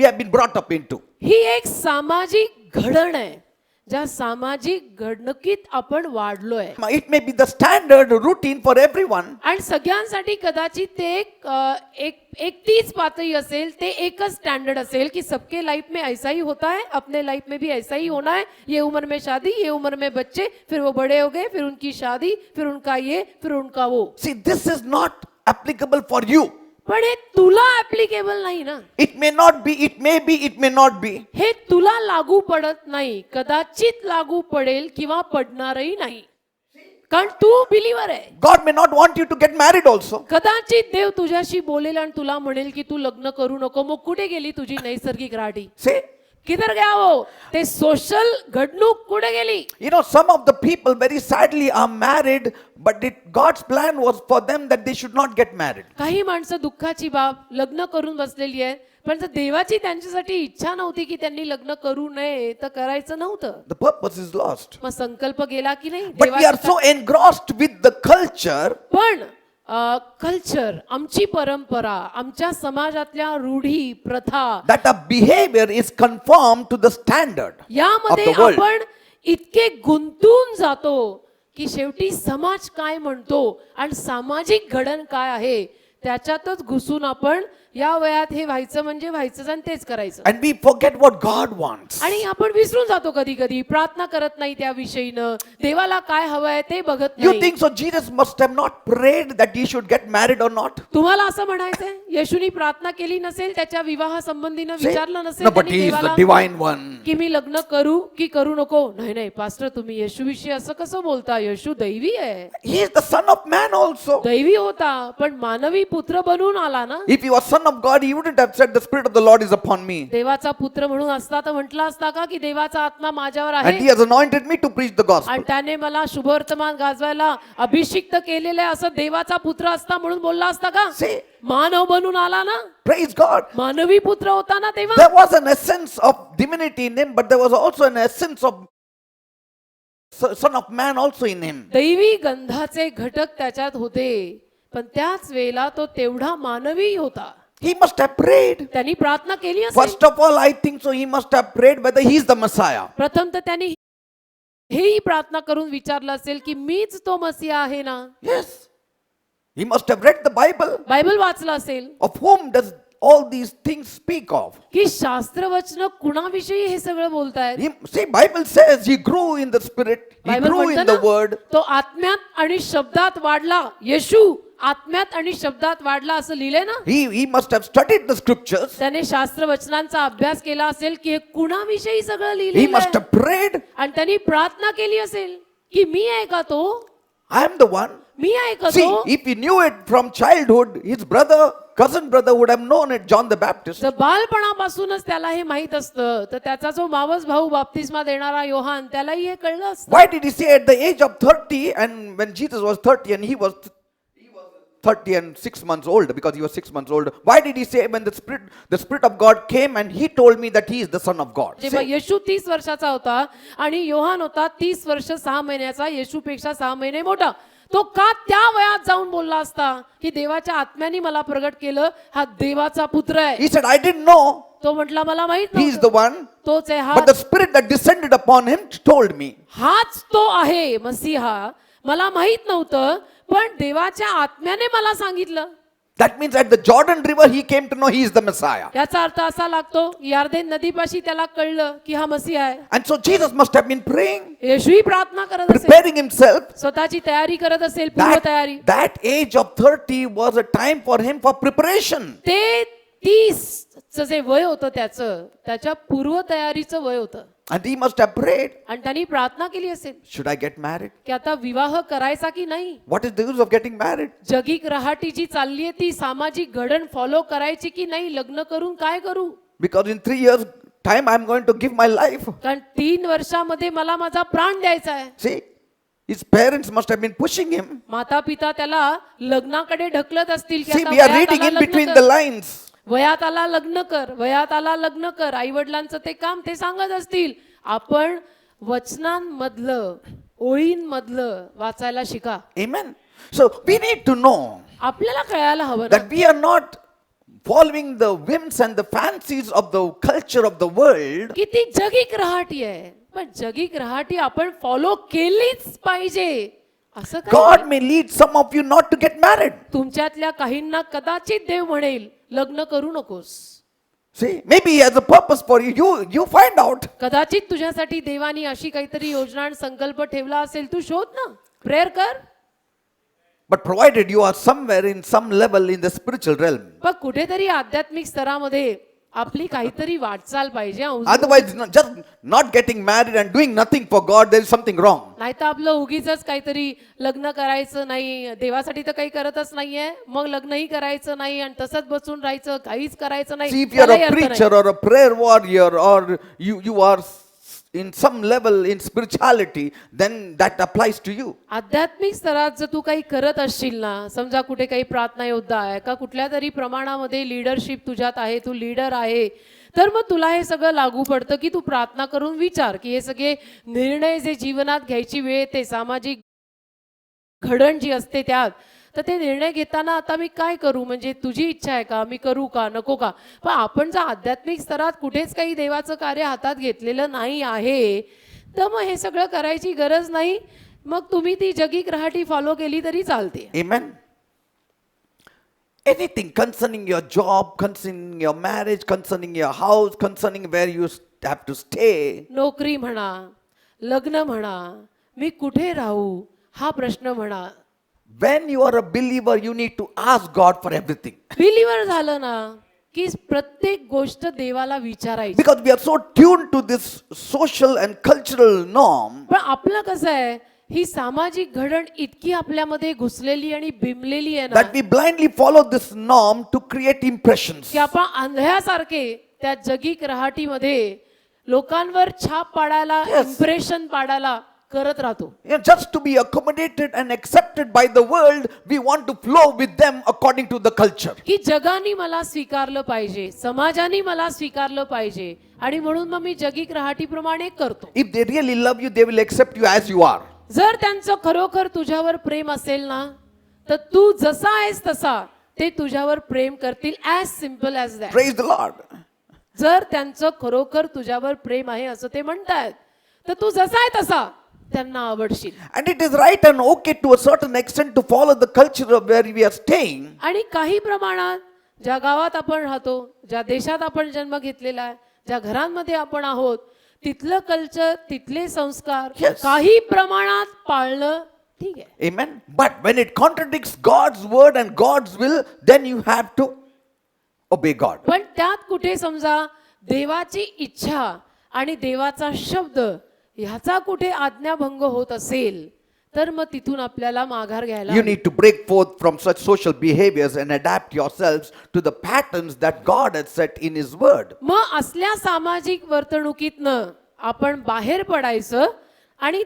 have been brought up into. ही एक सामाजिक घडण आहे, ज्या सामाजिक घडणुकीत आपण वाढलोय. It may be the standard routine for everyone. आणि सगळ्यांसाठी कदाचित ते एक तीच पातळी असेल, ते एकच स्टैंडर्ड असेल की सबके लाइफ में ऐसा ही होता है, अपने लाइफ में भी ऐसा ही होना है. ये उम्र में शादी, ये उम्र में बच्चे, फिर वो बड़े हो गए, फिर उनकी शादी, फिर उनका ये, फिर उनका वो. See, this is not applicable for you. पण हे तुला ऍप्लिकेबल नाही ना. It may not be, it may be, it may not be. हे तुला लागू पडत नाही, कदाचित लागू पडेल किंवा पडणारही नाही, कारण तू बिलीवर आहे. God may not want you to get married also. कदाचित देव तुझ्याशी बोलेल आणि तुला म्हणेल की तू लग्न करू नको. मग कुठे गेली तुझी नैसर्गिक राहटी? See? किधर गया वो? ते सोशल घडणूक कुठे गेली? You know, some of the people very sadly are married, but God's plan was for them that they should not get married. काही माणसं दुःखाची बाब लग्न करून बसलेली आहेत, पण जर देवाची त्यांच्यासाठी इच्छा नव्हती की त्यांनी लग्न करू नये, तर करायचं नव्हतं. The purpose is lost. मग संकल्प गेला की नाही? But we are so engrossed with the culture पण कल्चर, आमची परंपरा, आमच्या समाजातल्या रूढी प्रथा, that our behavior is conformed to the standard of यामध्ये the world. आपण इतके गुंतून जातो की शेवटी समाज काय म्हणतो आणि सामाजिक घडण काय आहे त्याच्यातच घुसून आपण या वयात हे व्हायचं म्हणजे व्हायचंच आणि तेच करायचं. And we forget what God wants. आणि आपण विसरून जातो कधी कधी, प्रार्थना करत नाही त्या विषयीनं, देवाला काय हवंय ते बघत You नाही. think so Jesus must have not prayed that he should get married or not? तुम्हाला असं म्हणायचंय येशूनी प्रार्थना केली नसेल, त्याच्या विवाह संबंधीनं See? विचारलं नसेल No, but त्यांनी he is the देवाला divine one. की मी लग्न करू की करू नको? नाही नाही पास्टर, तुम्ही येशूविषयी असं कसं बोलता? येशू दैवी आहे. He is the son of man also. दैवी होता पण मानवी पुत्र बनून आला ना. If he was son of God, he wouldn't have said the spirit of the Lord is upon me. देवाचा पुत्र म्हणून असता तर म्हटला असता का की देवाचा आत्मा माझ्यावर And आहे he has anointed me to preach the gospel. आणि त्याने मला शुभवर्तमान गाजवायला अभिषिक्त केलेले, असं देवाचा पुत्र असता म्हणून बोलला असता का? See, मानव बनून आला ना, praise God. मानवी पुत्र होता ना तेव्हा. There was an essence of divinity in him, but there was also an essence of son of man also in him. दैवी गंधाचे घटक त्याच्यात होते, पण त्याच वेळेला तो तेवढा मानवी होता. He must have prayed. त्यांनी प्रार्थना केली असेल. First of all, I think so he must have prayed whether he is the Messiah. प्रथम तर त्यांनी हेही प्रार्थना करून विचारलं असेल की मीच तो मसीहा आहे ना. Yes. He must have read the Bible. Bible वाचलं असेल Of whom does all these things speak of? की शास्त्रवचन कुणाविषयी हे सगळं बोलतायत. See, Bible says he grew in the spirit. He Bible grew in म्हणतं the word. ना, तो आत्म्यात आणि शब्दात वाढला. येशू आत्म्यात आणि शब्दात वाढला असं लिहिलंय ना. He must have studied the scriptures. त्याने शास्त्रवचनांचा अभ्यास केला असेल की हे कुणाविषयी सगळं He लिहिलेलं must आहे. have prayed. आणि त्यांनी प्रार्थना केली असेल की मी आहे का तो, I am the one. मी आहे का See, तो. if he knew it from childhood, his cousin brother would have known it, John the Baptist. जर बालपणापासूनच त्याला हे माहित असतं तर त्याचा जो मावस भाऊ बाप्तिस्मा देणारा योहान, त्यालाही हे कळलं असतं. Why did he say at the age of 30, and when Jesus was 30 and he was 30 and 6 months old, because he was 6 months old? Why did he say when the spirit of God came and he told me that he is the son of God? जेव्हा See? येशू 30 वर्षाचा होता आणि योहान होता 30 वर्ष 6 महिन्याचा, येशूपेक्षा 6 महिने मोठा, तो का त्या वयात जाऊन बोलला असता की देवाच्या आत्म्याने मला प्रगट केलं, हा देवाचा पुत्र आहे? He said, I didn't know. तो म्हटला मला माहित He is नव्हतं. the one. तोच आहे, But the spirit that descended upon him told me. हाच तो आहे मसीहा. मला माहित नव्हतं पण देवाच्या आत्म्याने मला सांगितलं. That means at the Jordan River, he came to know he is the Messiah. याचा अर्थ असा लागतो यार्देन नदीपाशी त्याला कळलं की हा मसीहा आहे. And so Jesus must have been praying, येशूही प्रार्थना करत असेल, preparing himself. स्वतःची तयारी करत असेल, पूर्व तयारी. That age of 30 was a time for him for preparation. ते 30चं जे वय होतं त्याच्या पूर्व तयारीचं वय होतं. And he must have prayed, आणि त्यांनी प्रार्थना केली असेल should I get married? की आता विवाह करायचा की नाही. What is the use of getting married? जगिक Rahati जी चालली आहे ती सामाजिक घडण फॉलो करायची की नाही, लग्न करून काय करू. Because in 3 years time I'm going to give my life. कारण 3 वर्षामध्ये मला माझा प्राण द्यायचा आहे. See, his parents must have been pushing him. माता पिता त्याला लग्नाकडे ढकलत असतील की See, आता we are वयात reading आला in लग्न between कर. the lines. वयात आला लग्न कर, वयात आला लग्न कर. आई वडिलांचं ते काम ते सांगत असतील. आपण वचनांमधलं ओळींमधलं वाचायला शिका. Amen. So we need to know आपल्याला कळायला हवं ना that we are not following the whims and the fancies of the culture of the world. की ती जगिक रहाटी आहे, पण जगिक रहाटी आपण फॉलो केलीच पाहिजे असं काय. God may lead some of you not to get married. तुमच्यातल्या काहींना कदाचित देव म्हणेल लग्न करू नकोस. See, maybe he has a purpose for you. You find out. कदाचित तुझ्यासाठी देवानी अशी काहीतरी योजना आणि संकल्प ठेवला असेल, तू शोध ना, प्रेयर कर. But provided you are somewhere in some level in the spiritual realm. पण कुठेतरी आध्यात्मिक स्तरामध्ये आपली काहीतरी वाटचाल पाहिजे. Otherwise, just not getting married and doing nothing for God, there is something wrong. नाही तर आपलं उगीच काहीतरी लग्न करायचं नाही, देवासाठी तर काही करतच नाहीये, मग लग्नही करायचं नाही आणि तसंच बसून राहायचं, काहीच करायचं नाही. See, if you are त्यालाही a अर्थ नाही. preacher or a prayer warrior or you are in some level in spirituality, then that applies to you. आध्यात्मिक स्तरात जर तू काही करत असशील ना, समजा कुठे काही प्रार्थना योद्धा आहे का कुठल्या तरी प्रमाणामध्ये लीडरशिप तुझ्यात आहे, तू लीडर आहे, तर मग तुला हे सगळं लागू पडतं की तू प्रार्थना करून विचार की हे सगळे निर्णय जे जीवनात घ्यायची वेळ येते, सामाजिक घडण जी असते त्यात, तर ते निर्णय घेताना आता मी काय करू, म्हणजे तुझी इच्छा आहे का, मी करू का नको का. पण आपण जर आध्यात्मिक स्तरात कुठेच काही देवाचं कार्य हातात घेतलेलं नाही आहे, तर मग हे सगळं करायची गरज नाही. मग तुम्ही ती जगी ग्रहाटी फॉलो केली तरी चालते. Amen. Anything concerning your job, concerning your marriage, concerning your house, concerning where you have to stay. नोकरी म्हणा, लग्न म्हणा, मी कुठे राहू हा प्रश्न म्हणा. When you are a believer, you need to ask God for everything. Believer झालं ना की प्रत्येक गोष्ट देवाला विचारायची. Because we are so tuned to this social and cultural norm पण आपलं कसं आहे, ही सामाजिक घडण इतकी आपल्यामध्ये घुसलेली आणि बिंबलेली आहे ना that we blindly follow this norm to create impressions. की आपण आंधळ्यासारखे त्या जगिक रहाटीमध्ये लोकांवर छाप पाडायला, Yes. इम्प्रेशन पाडायला करत राहतो. Just to be accommodated and accepted by the world, we want to flow with them according to the culture. की जगाने मला स्वीकारलं पाहिजे, समाजाने मला स्वीकारलं पाहिजे आणि म्हणून मग मी जगिक रहाटीप्रमाणे करतो. If they really love you, they will accept you as you are. जर त्यांचं खरोखर तुझ्यावर प्रेम असेल ना, तर तू जसा आहेस तसा ते तुझ्यावर प्रेम करतील. As simple as that. Praise the Lord. जर त्यांचं खरोखर तुझ्यावर प्रेम आहे असं ते म्हणतायत, तर तू जसा आहे तसा त्यांना आवडशील. And it is right and okay to a certain extent to follow the culture of where we are staying. आणि काही प्रमाणात ज्या गावात आपण राहतो, ज्या देशात आपण जन्म घेतलेला आहे, ज्या घरांमध्ये आपण आहोत, तिथलं कल्चर, तिथले संस्कार Yes. काही प्रमाणात पाळणं ठीक आहे. Amen. But when it contradicts God's word and God's will, then you have to obey God. पण त्यात कुठे समजा देवाची इच्छा आणि देवाचा शब्द ह्याचा कुठे आज्ञाभंग होत असेल, तर मग तिथून आपल्याला माघार घ्यायला You need to break forth from such social behaviors and adapt yourselves to the patterns that God has set in His word. मग असल्या सामाजिक वर्तणुकीतनं आपण बाहेर पडायचं आणि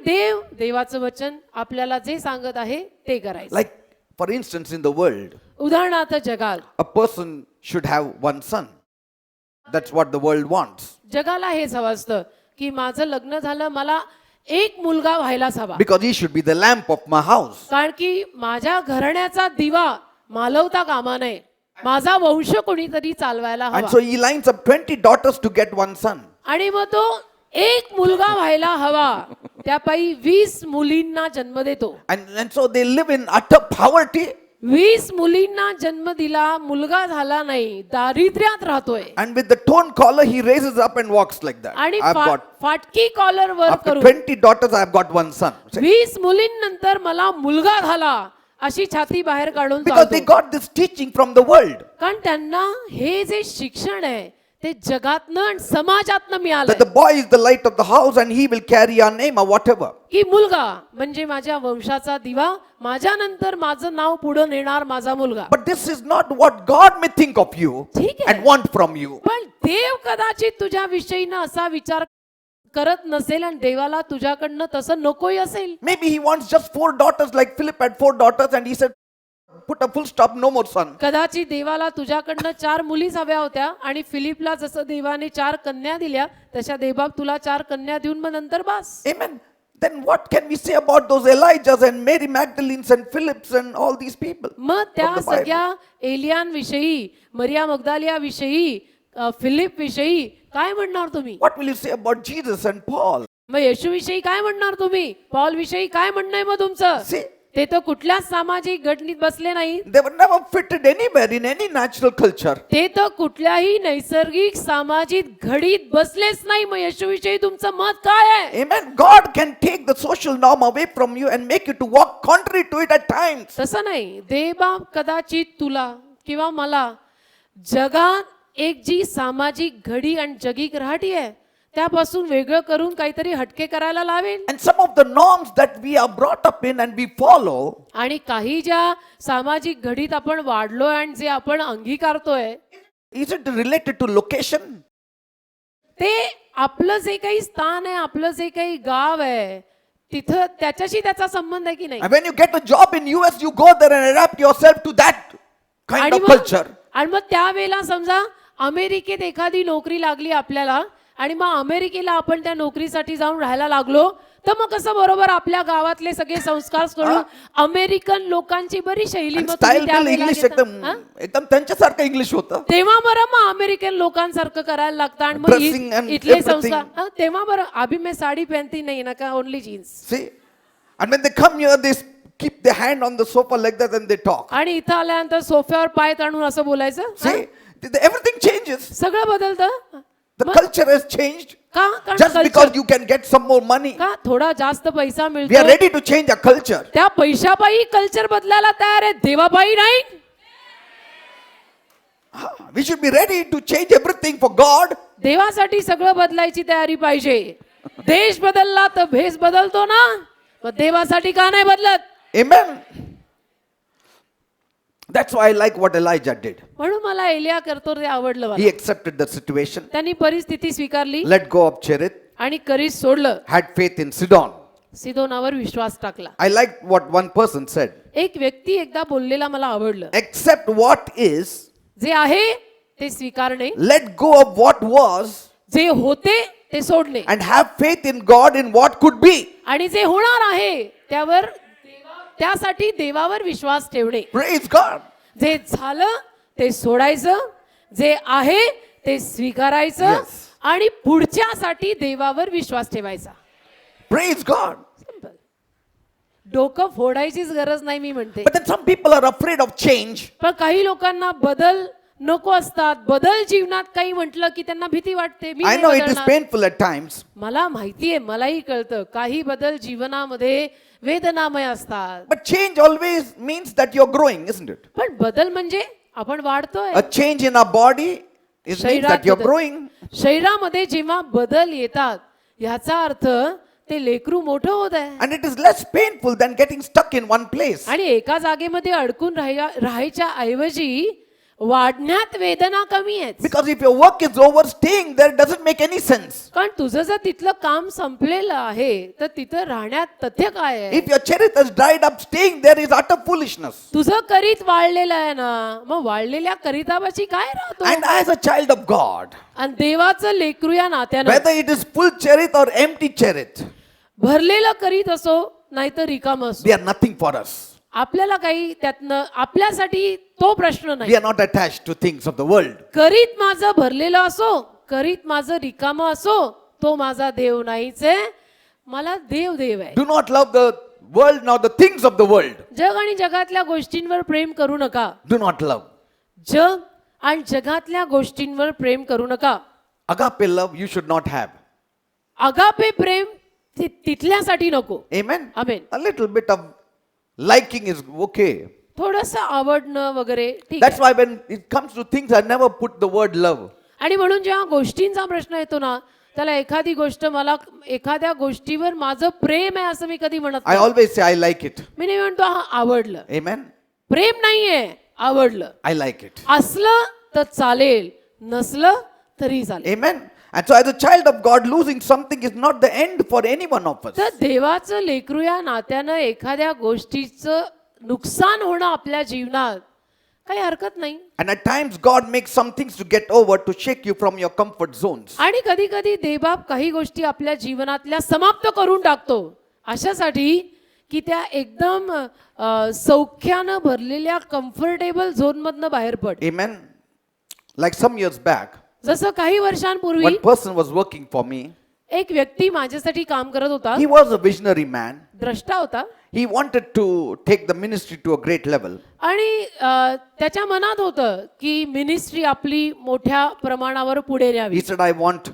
देवाचं वचन आपल्याला जे सांगत आहे ते करायचं. Like, for instance, in the world, उदाहरणार्थ जगात a person should have one son. That's what the world wants. जगाला हेच हवं असतं की माझं लग्न झालं, मला एक मुलगा व्हायलाच हवा, Because he should be the lamp of my house. कारण की माझ्या घराण्याचा दिवा मालवता कामा नये, माझा वंश कोणीतरी चालवायला And हवा. so he lines up 20 daughters to get one son. आणि मग तो एक मुलगा व्हायला हवा, त्यापायी 20 मुलींना जन्म देतो. And so they live in utter poverty. 20 मुलींना जन्म दिला, मुलगा झाला नाही, दारिद्र्यात राहतोय. And with the torn collar, he raises up and walks like that. आणि I've got, फाटकी कॉलर वर after करून 20 daughters, I've got one son. 20 मुलींनंतर मला मुलगा झाला अशी छाती बाहेर काढून Because they चालतो. got this teaching from the world. कारण त्यांना हे जे शिक्षण आहे ते जगातनं आणि समाजातनं That मिळालं the boy is the light of the house and he will carry our name or whatever. की मुलगा म्हणजे माझ्या वंशाचा दिवा, माझ्यानंतर माझं नाव पुढे नेणार माझा मुलगा. But this is not what God may think of you ठीक आहे. and want from you. पण देव कदाचित तुझ्या विषयीनं असा विचार करत नसेल आणि देवाला तुझ्याकडनं तसं नकोही असेल. Maybe he wants just 4 daughters like Philip had 4 daughters and he said, put a full stop, no more son. कदाचित देवाला तुझ्याकडनं 4 मुलीच हव्या होत्या आणि फिलिपला जसं देवाने 4 कन्या दिल्या तशा देवबाप तुला 4 कन्या देऊन मग नंतर बस. Amen. Then what can we say about those Elijahs and Mary Magdalenes and Philips and all these people? मग त्या From the Bible. सगळ्या एलियानविषयी, मरिया मगदालियाविषयी, फिलिप विषयी काय म्हणणार तुम्ही? What will you say about Jesus and Paul? मग येशूविषयी काय म्हणणार तुम्ही? पॉल विषयी काय म्हणणं आहे मग तुमचं? See, ते तर कुठल्याच सामाजिक घटनेत बसले नाही. They were never fitted anywhere in any natural culture. ते तर कुठल्याही नैसर्गिक सामाजिक घडीत बसलेच नाही. मग येशूविषयी तुमचं मत काय आहे? Amen. God can take the social norm away from you and make you to walk contrary to it at times. तसं नाही. देवबाप कदाचित तुला किंवा मला जगात एक जी सामाजिक घडी आणि जगिक राहटी आहे त्यापासून वेगळं करून काहीतरी हटके करायला लावेल. And some of the norms that we are brought up in and we follow, आणि काही ज्या सामाजिक घडीत आपण वाढलोय आणि जे आपण अंगीकारतोय is it related to location? ते आपलं जे काही स्थान आहे, आपलं जे काही गाव आहे तिथं त्याच्याशी त्याचा संबंध आहे की नाही. And when you get a job in US, you go there and adapt yourself to that kind आणि of मग culture. आणि मग त्यावेळेला समजा अमेरिकेत एखादी नोकरी लागली आपल्याला आणि मग अमेरिकेला आपण त्या नोकरीसाठी जाऊन राहायला लागलो तर मग कसं बरोबर आपल्या गावातले सगळे संस्कार करून अमेरिकन लोकांची बरी शैली And मग तुम्ही style त्यावेळेला इंग्लिश घेता. एकदम हा? एकदम त्यांच्यासारखं इंग्लिश होतं. तेव्हा बरं मग अमेरिकन लोकांसारखं करायला लागतं आणि मग Dressing and इथले everything. संस्कार हा, तेव्हा बरं अभी मैं साडी पहनती नहीं ना का only jeans. See? And when they come here, they keep their hand on the sofa like that and they talk. आणि इथं आल्यानंतर सोफ्यावर पाय ताणून असं बोलायचं. हा? See? Everything changes. सगळं बदलतं. The मग culture has changed. का? कारण Just culture- because you can get some more money. का थोडा जास्त पैसा We are मिळतो ready to change our culture. त्या पैशापायी कल्चर बदलायला तयार आहे, देवापायी नाही. We should be ready to change everything for God. देवासाठी सगळं बदलायची तयारी पाहिजे. देश बदलला तर भेस बदलतो ना, मग देवासाठी का नाही बदलत? Amen. That's why I like what Elijah did. म्हणून मला एलिया करतो ते आवडलं He मला. accepted the situation, त्यांनी परिस्थिती स्वीकारली let go of Cherith, आणि करीस सोडलं. had faith in Sidon. सिदोनावर विश्वास टाकला. I like what one person said. एक व्यक्ती एकदा बोललेला मला आवडलं. Accept what is, जे आहे ते स्वीकारणे, let go of what was, जे होते ते सोडणे and have faith in God in what could be. आणि जे होणार आहे त्यावर त्यासाठी देवावर विश्वास ठेवणे. Praise God. जे झालं ते सोडायचं, जे आहे ते स्वीकारायचं Yes. आणि पुढच्यासाठी देवावर विश्वास ठेवायचा. Praise God. Simple. डोकं फोडायचीच गरज नाही मी म्हणते. But then some people are afraid of change. पण काही लोकांना बदल नको असतात. बदल जीवनात काही म्हटलं की त्यांना भीती वाटते. मी I नाही know it is बदलणार. painful at times. मला माहितीये, मलाही कळतं काही बदल जीवनामध्ये वेदनामय असतात. But change always means that you're growing, isn't it? पण बदल म्हणजे आपण वाढतोय. A change in our body is means शरीरात that you're बदल. growing. शरीरामध्ये जेव्हा बदल येतात याचा अर्थ ते लेकरू मोठं होत आहे. And it is less painful than getting stuck in one place. आणि एका जागेमध्ये अडकून राहायच्या ऐवजी वाढण्यात वेदना कमी आहेत. Because if your work is over, staying there doesn't make any sense. कारण तुझं जर तिथलं काम संपलेलं आहे तर तिथं राहण्यात तथ्य काय आहे? If your cherith has dried up, staying there is utter foolishness. तुझं करीत वाढलेलं आहे ना, मग वाढलेल्या करिताबाची काय राहतो? And as a child of God, आणि देवाचं लेकरू या नात्यानं whether it is full cherith or empty cherith, भरलेलं करीत असो नाहीतर रिकाम असो, they are nothing for us. आपल्याला काही त्यातनं आपल्यासाठी तो प्रश्न We नाही. are not attached to things of the world. करीत माझं भरलेलं असो, करीत माझं रिकाम असो, तो माझा देव नाहीच आहे. मला देव देव आहे. Do not love the world nor the things of the world. जग आणि जगातल्या गोष्टींवर प्रेम करू नका. Do not love. जग आणि जगातल्या गोष्टींवर प्रेम करू नका. Agape love you should not have. अगापे प्रेम तिथल्यासाठी नको. Amen. Amen. A little bit of liking is okay. थोडंसं आवडणं वगैरे ठीक That's आहे. why when it comes to things, I never put the word love. आणि म्हणून जेव्हा गोष्टींचा प्रश्न येतो ना त्याला एखादी गोष्ट मला एखाद्या गोष्टीवर माझं प्रेम आहे असं मी कधी म्हणत I नाही. always say I like it. मी नाही म्हणतो हा आवडलं. Amen. प्रेम नाहीये, आवडलं. I like it. असलं तर चालेल, नसलं तरी चालेल. Amen. And so as a child of God, losing something is not the end for any one of us. तर देवाचं लेकरू या नात्यानं एखाद्या गोष्टीचं नुकसान होणं आपल्या जीवनात काही हरकत नाही. And at times God makes some things to get over to shake you from your comfort zones. आणि कधी कधी देवबाप काही गोष्टी आपल्या जीवनातल्या समाप्त करून टाकतो अशासाठी की त्या एकदम सौख्यानं भरलेल्या कम्फर्टेबल झोन मधनं बाहेर पड. Amen. Like some years back, जसं काही वर्षांपूर्वी one person was working for me. एक व्यक्ती माझ्यासाठी काम करत होता, He was a visionary man. द्रष्टा होता He wanted to take the ministry to a great level. आणि त्याच्या मनात होतं की मिनिस्ट्री आपली मोठ्या प्रमाणावर पुढे न्यावी. He said, I want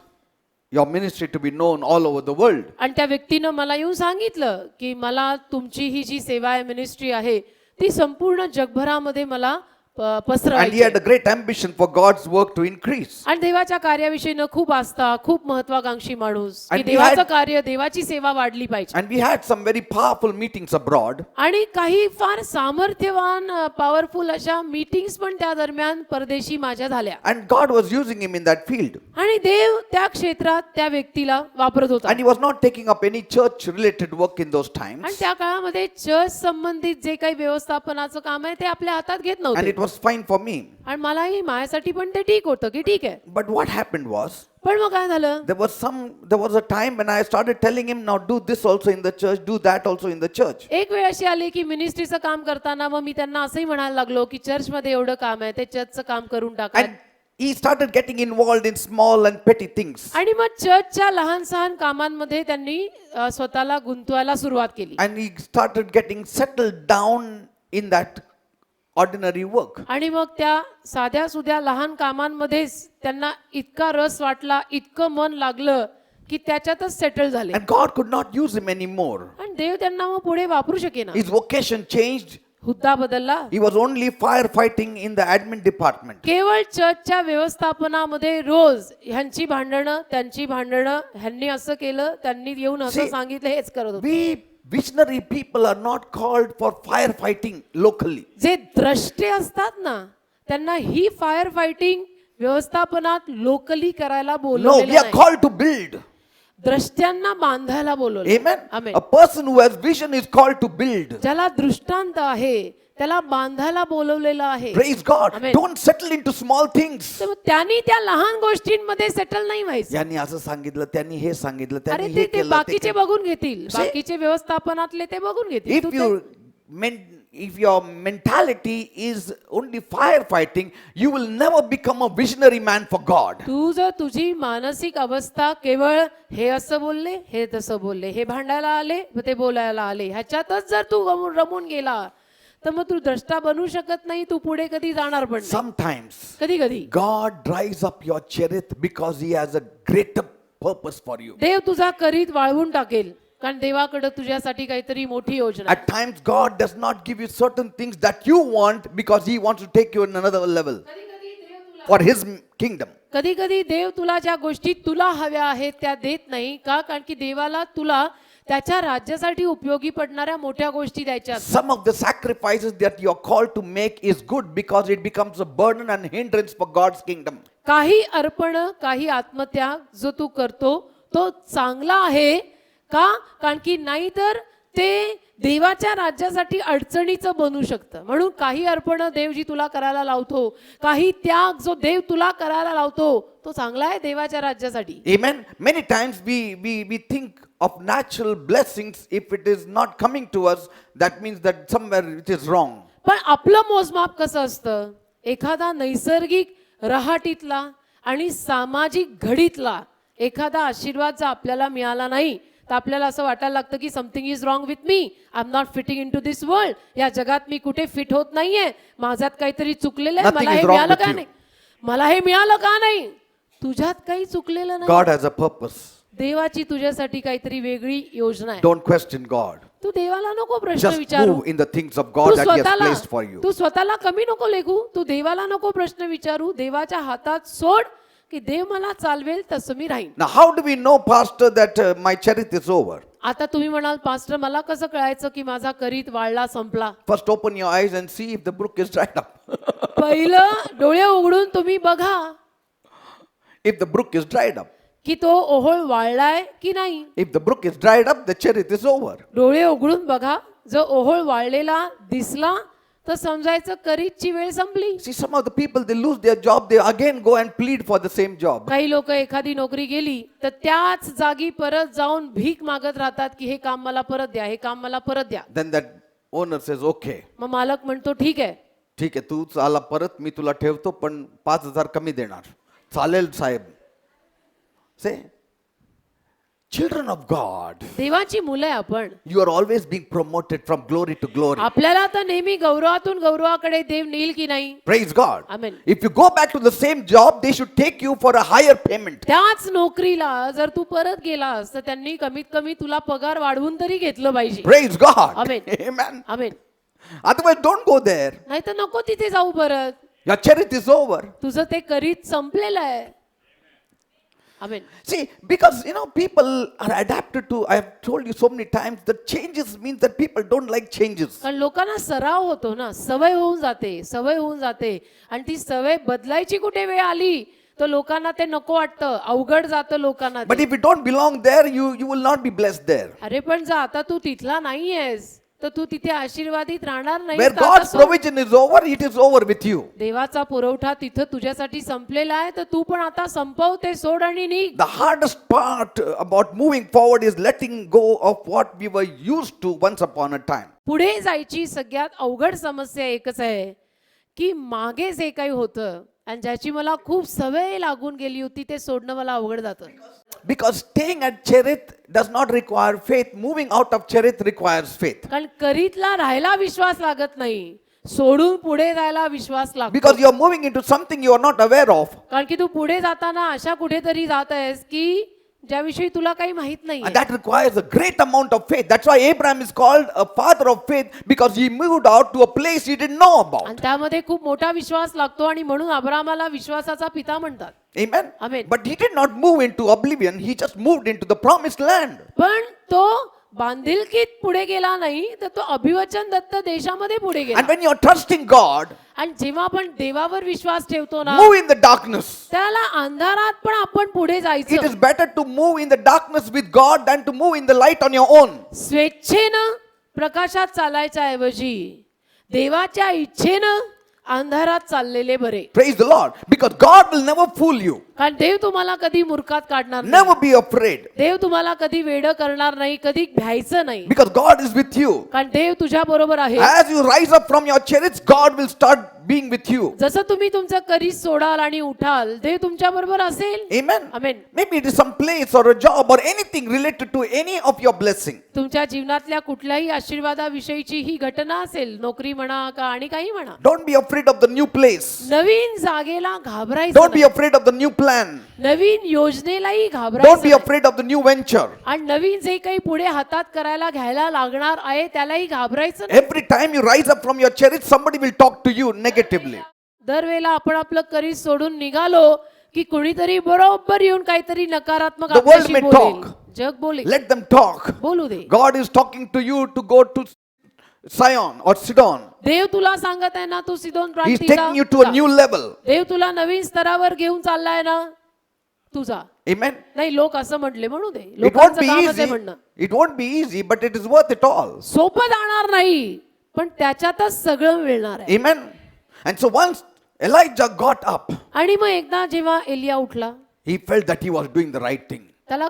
your ministry to be known all over the world. आणि त्या व्यक्तीनं मला येऊन सांगितलं की मला तुमची ही जी सेवा आहे, मिनिस्ट्री आहे, ती संपूर्ण जगभरामध्ये मला And he पसरवायची had a great ambition for God's work to increase. आणि देवाच्या कार्याविषयीनं खूप आस्था, खूप महत्वाकांक्षी माणूस की And we देवाचं had- कार्य, देवाची सेवा वाढली पाहिजे. And we had some very powerful meetings abroad. आणि काही फार सामर्थ्यवान पॉवरफुल अशा मीटिंग्स पण त्या दरम्यान परदेशी माझ्या झाल्या And God was using him in that field. आणि देव त्या क्षेत्रात त्या व्यक्तीला वापरत होता. And he was not taking up any church related work in those आणि times. त्या काळामध्ये चर्च संबंधित जे काही व्यवस्थापनाचं काम आहे ते आपल्या हातात घेत And नव्हते. it was fine for me. आणि मलाही माझ्यासाठी पण ते ठीक होतं की ठीक आहे. But what happened was, पण मग काय झालं, there was a time when I started telling him, now do this also in the church, do that also in the church. एक वेळ अशी आली की मिनिस्ट्रीचं काम करताना मग मी त्यांना असंही म्हणायला लागलो की चर्चमध्ये एवढं काम आहे ते चर्चचं काम करून टाका. And he started getting involved in small and petty things. आणि मग चर्चच्या लहान सहान कामांमध्ये त्यांनी स्वतःला गुंतवायला सुरुवात केली. And he started getting settled down in that ordinary work. आणि मग त्या साध्या सुध्या लहान कामांमध्येच त्यांना इतका रस वाटला, इतकं मन लागलं की त्याच्यातच सेटल झाले. And God could not use him anymore. आणि देव त्यांना मग पुढे वापरू शकेना. His vocation changed. हुद्दा बदलला. He was only firefighting in the admin department. केवळ चर्चच्या व्यवस्थापनामध्ये रोज ह्यांची भांडणं, त्यांची भांडणं, ह्यांनी असं केलं, त्यांनी येऊन असं See, सांगितलं, हेच करत होते. We visionary people are not called for firefighting locally. जे द्रष्टे असतात ना, त्यांना ही फायर फायटिंग व्यवस्थापनात लोकली करायला No, बोलवलेलं we are नाही. called to build. द्रष्ट्यांना बांधायला बोलवलं. Amen. Amen. A person who has vision is called to build. ज्याला दृष्टांत आहे त्याला बांधायला बोलवलेलं आहे. Praise God. Amen. Don't settle into small things. तर मग त्यांनी त्या लहान गोष्टींमध्ये सेटल नाही व्हायचं. यांनी असं सांगितलं, त्यांनी हे सांगितलं, अरे त्यांनी ते हे ते केलं, ते बाकीचे केलं. बघून घेतील, See? बाकीचे व्यवस्थापनातले ते बघून घेतील. If तू you ते- if your mentality is only firefighting, you will never become a visionary man for God. तू जर तुझी मानसिक अवस्था केवळ हे असं बोलले, हे तसं बोलले, हे भांडायला आले, मग ते बोलायला आले, ह्याच्यातच जर तू रमून गेला तर मग तू द्रष्टा बनू शकत नाही, तू पुढे कधी जाणार पण नाही. Sometimes कधी कधी God dries up your cherith because he has a greater purpose for you. देव तुझा करीत वाळवून टाकेल, कारण देवाकडे तुझ्यासाठी काहीतरी मोठी योजना आहे. At times God does not give you certain things that you want because he wants to take you in another level for his kingdom. कधी कधी देव तुला ज्या गोष्टी तुला हव्या आहेत त्या देत नाही का, कारण की देवाला तुला त्याच्या राज्यासाठी उपयोगी पडणाऱ्या मोठ्या गोष्टी द्यायच्या असतात. Some of the sacrifices that you are called to make is good because it becomes a burden and hindrance for God's kingdom. काही अर्पण, काही आत्मत्याग जो तू करतो तो चांगला आहे का, कारण की नाहीतर ते देवाच्या राज्यासाठी अडचणीचं बनू शकतं. म्हणून काही अर्पण देव जी तुला करायला लावतो, काही त्याग जो देव तुला करायला लावतो तो चांगला आहे देवाच्या राज्यासाठी. Amen. Many times we think of natural blessings. If it is not coming to us, that means that somewhere it is wrong. पण आपलं मोजमाप कसं असतं, एखादा नैसर्गिक रहाटीतला आणि सामाजिक घडीतला एखादा आशीर्वाद जर आपल्याला मिळाला नाही तर आपल्याला असं वाटायला लागतं की something is wrong with me, I am not fitting into this world. या जगात मी कुठे फिट होत नाहीये, माझ्यात काहीतरी चुकलेलं आहे, Nothing मला is हे wrong मिळालं with का you. नाही, मला हे मिळालं का नाही. तुझ्यात काही चुकलेलं नाही, God has a purpose. देवाची तुझ्यासाठी काहीतरी वेगळी योजना आहे. Don't question God. तू देवाला नको प्रश्न Just विचारू, move in the things of Tu God that he has स्वतःला placed for you. तू स्वतःला कमी नको लेखू, तू देवाला नको प्रश्न विचारू, देवाच्या हातात सोड की देव मला चालवेल तसं मी राहीन. Now, how do we know, Pastor, that my cherith is over? आता तुम्ही म्हणाल, पास्टर मला कसं कळायचं की माझा करीत वाळला, संपला. First, open your eyes and see if the brook is dried up. पहिलं डोळे उघडून तुम्ही बघा If the brook is dried up. की तो ओहोळ वाळलाय की नाही. If the brook is dried up, the cherith is over. डोळे उघडून बघा, जर ओहोळ वाळलेला दिसला तर समजायचं करीतची वेळ संपली. See, some of the people, they lose their job, they again go and plead for the same job. काही लोक एखादी नोकरी गेली तर त्याच जागी परत जाऊन भीक मागत राहतात की हे काम मला परत द्या, हे काम मला परत द्या. Then that owner says, okay, मग मालक म्हणतो ठीक आहे, ठीक आहे, तू आला परत, मी तुला ठेवतो, पण 5,000 कमी देणार. चालेल साहेब. Say, Children of God, देवाची मुलं आहे आपण. you are always being promoted from glory to glory. आपल्याला तर नेहमी गौरवातून गौरवाकडे देव नेईल की नाही? Praise God. Amen. If you go back to the same job, they should take you for a higher payment. त्याच नोकरीला जर तू परत गेलास तर त्यांनी कमीत कमी तुला पगार वाढवून तरी घेतलं पाहिजे. Praise God. Amen. Amen. Amen. Otherwise, don't go there. नाही तर नको तिथे जाऊ परत. Your charity is over. तुझं ते करीत संपलेलं आहे. आमेन. See, because people are adapted to, I have told you so many times that changes means that people don't like changes. कारण लोकांना सराव होतो ना, सवय होऊन जाते आणि ती सवय बदलायची कुठे वेळ आली तर लोकांना ते नको वाटतं, अवघड जातं लोकांना But ते. if you don't belong there, you will not be blessed there. अरे पण जर आता तू तिथला नाहीयेस तर तू तिथे आशीर्वादित राहणार नाही. Where God's provision is over, it is over with you. देवाचा पुरवठा तिथं तुझ्यासाठी संपलेला आहे तर तू पण आता संपव ते, सोड आणि निघ. The hardest part about moving forward is letting go of what we were used to once upon a time. पुढे जायची सगळ्यात अवघड समस्या एकच आहे की मागे जे काही होतं आणि ज्याची मला खूप सवय लागून गेली होती ते सोडणं मला अवघड जातं. Because staying at Cherith does not require faith. Moving out of Cherith requires faith. कारण करीतला राहायला विश्वास लागत नाही, सोडून पुढे जायला विश्वास लागतो. Because you are moving into something you are not aware of. कारण की तू पुढे जाताना अशा कुठेतरी जात आहेस की ज्याविषयी तुला काही माहित नाही. And that requires a great amount of faith. That's why Abraham is called a father of faith, because he moved out to a place he didn't know about. आणि त्यामध्ये खूप मोठा विश्वास लागतो आणि म्हणून अब्रामाला विश्वासाचा पिता म्हणतात. Amen. Amen. But he did not move into oblivion. He just moved into the promised land. पण तो बांधिलकीत पुढे गेला नाही तर तो अभिवचन दत्त देशामध्ये पुढे गेला. And when you are trusting God, आणि जेव्हा आपण देवावर विश्वास ठेवतो ना, move in the darkness. त्याला अंधारात पण आपण पुढे It जायचं. is better to move in the darkness with God than to move in the light on your own. स्वेच्छेनं प्रकाशात चालायच्या ऐवजी देवाच्या इच्छेनं अंधारात चाललेले बरे. Praise the Lord. Because God will never fool you. कारण देव तुम्हाला कधी मूर्खात काढणार नाही. Never be afraid. देव तुम्हाला कधी वेडं करणार नाही, कधी भ्यायचं नाही. Because God is with you. कारण देव तुझ्या बरोबर आहे. As you rise up from your chariots, God will start being with you. जसं तुम्ही तुमचं करीस सोडाल आणि उठाल, देव तुमच्या बरोबर असेल. Amen. Amen. Maybe it is some place or a job or anything related to any of your blessing. तुमच्या जीवनातल्या कुठल्याही आशीर्वादाविषयीची ही घटना असेल, नोकरी म्हणा का आणि काही म्हणा. Don't be afraid of the new place. नवीन जागेला घाबरायचं Don't be नाही. afraid of the new plan. नवीन योजनेलाही Don't घाबरायचं be नाही. afraid of the new venture. आणि नवीन जे काही पुढे हातात करायला घ्यायला लागणार आहे त्यालाही घाबरायचं नाही. Every time you rise up from your chariot, somebody will talk to you negatively. दरवेळेला आपण आपलं करीस सोडून निघालो की कोणीतरी बरोबर येऊन काहीतरी नकारात्मक The world आपल्याशी may बोलेल. talk. जग बोलेल. Let them talk. बोलू दे. God is talking to you to go to Sion or Sidon. देव तुला सांगत आहे ना तू Sidon He's प्रांतीला taking you to a जा. new level. देव तुला नवीन स्तरावर घेऊन चाललाय ना, तू जा. Amen. नाही लोक असं म्हटले म्हणू दे, It won't लोकांचं be कामच easy. आहे म्हणणं. It won't be easy, but it is worth it all. सोपं जाणार नाही पण त्याच्यातच सगळं मिळणार आहे. Amen. And so once Elijah got up, आणि मग एकदा जेव्हा एलिया उठला he felt that he was doing the right thing. त्याला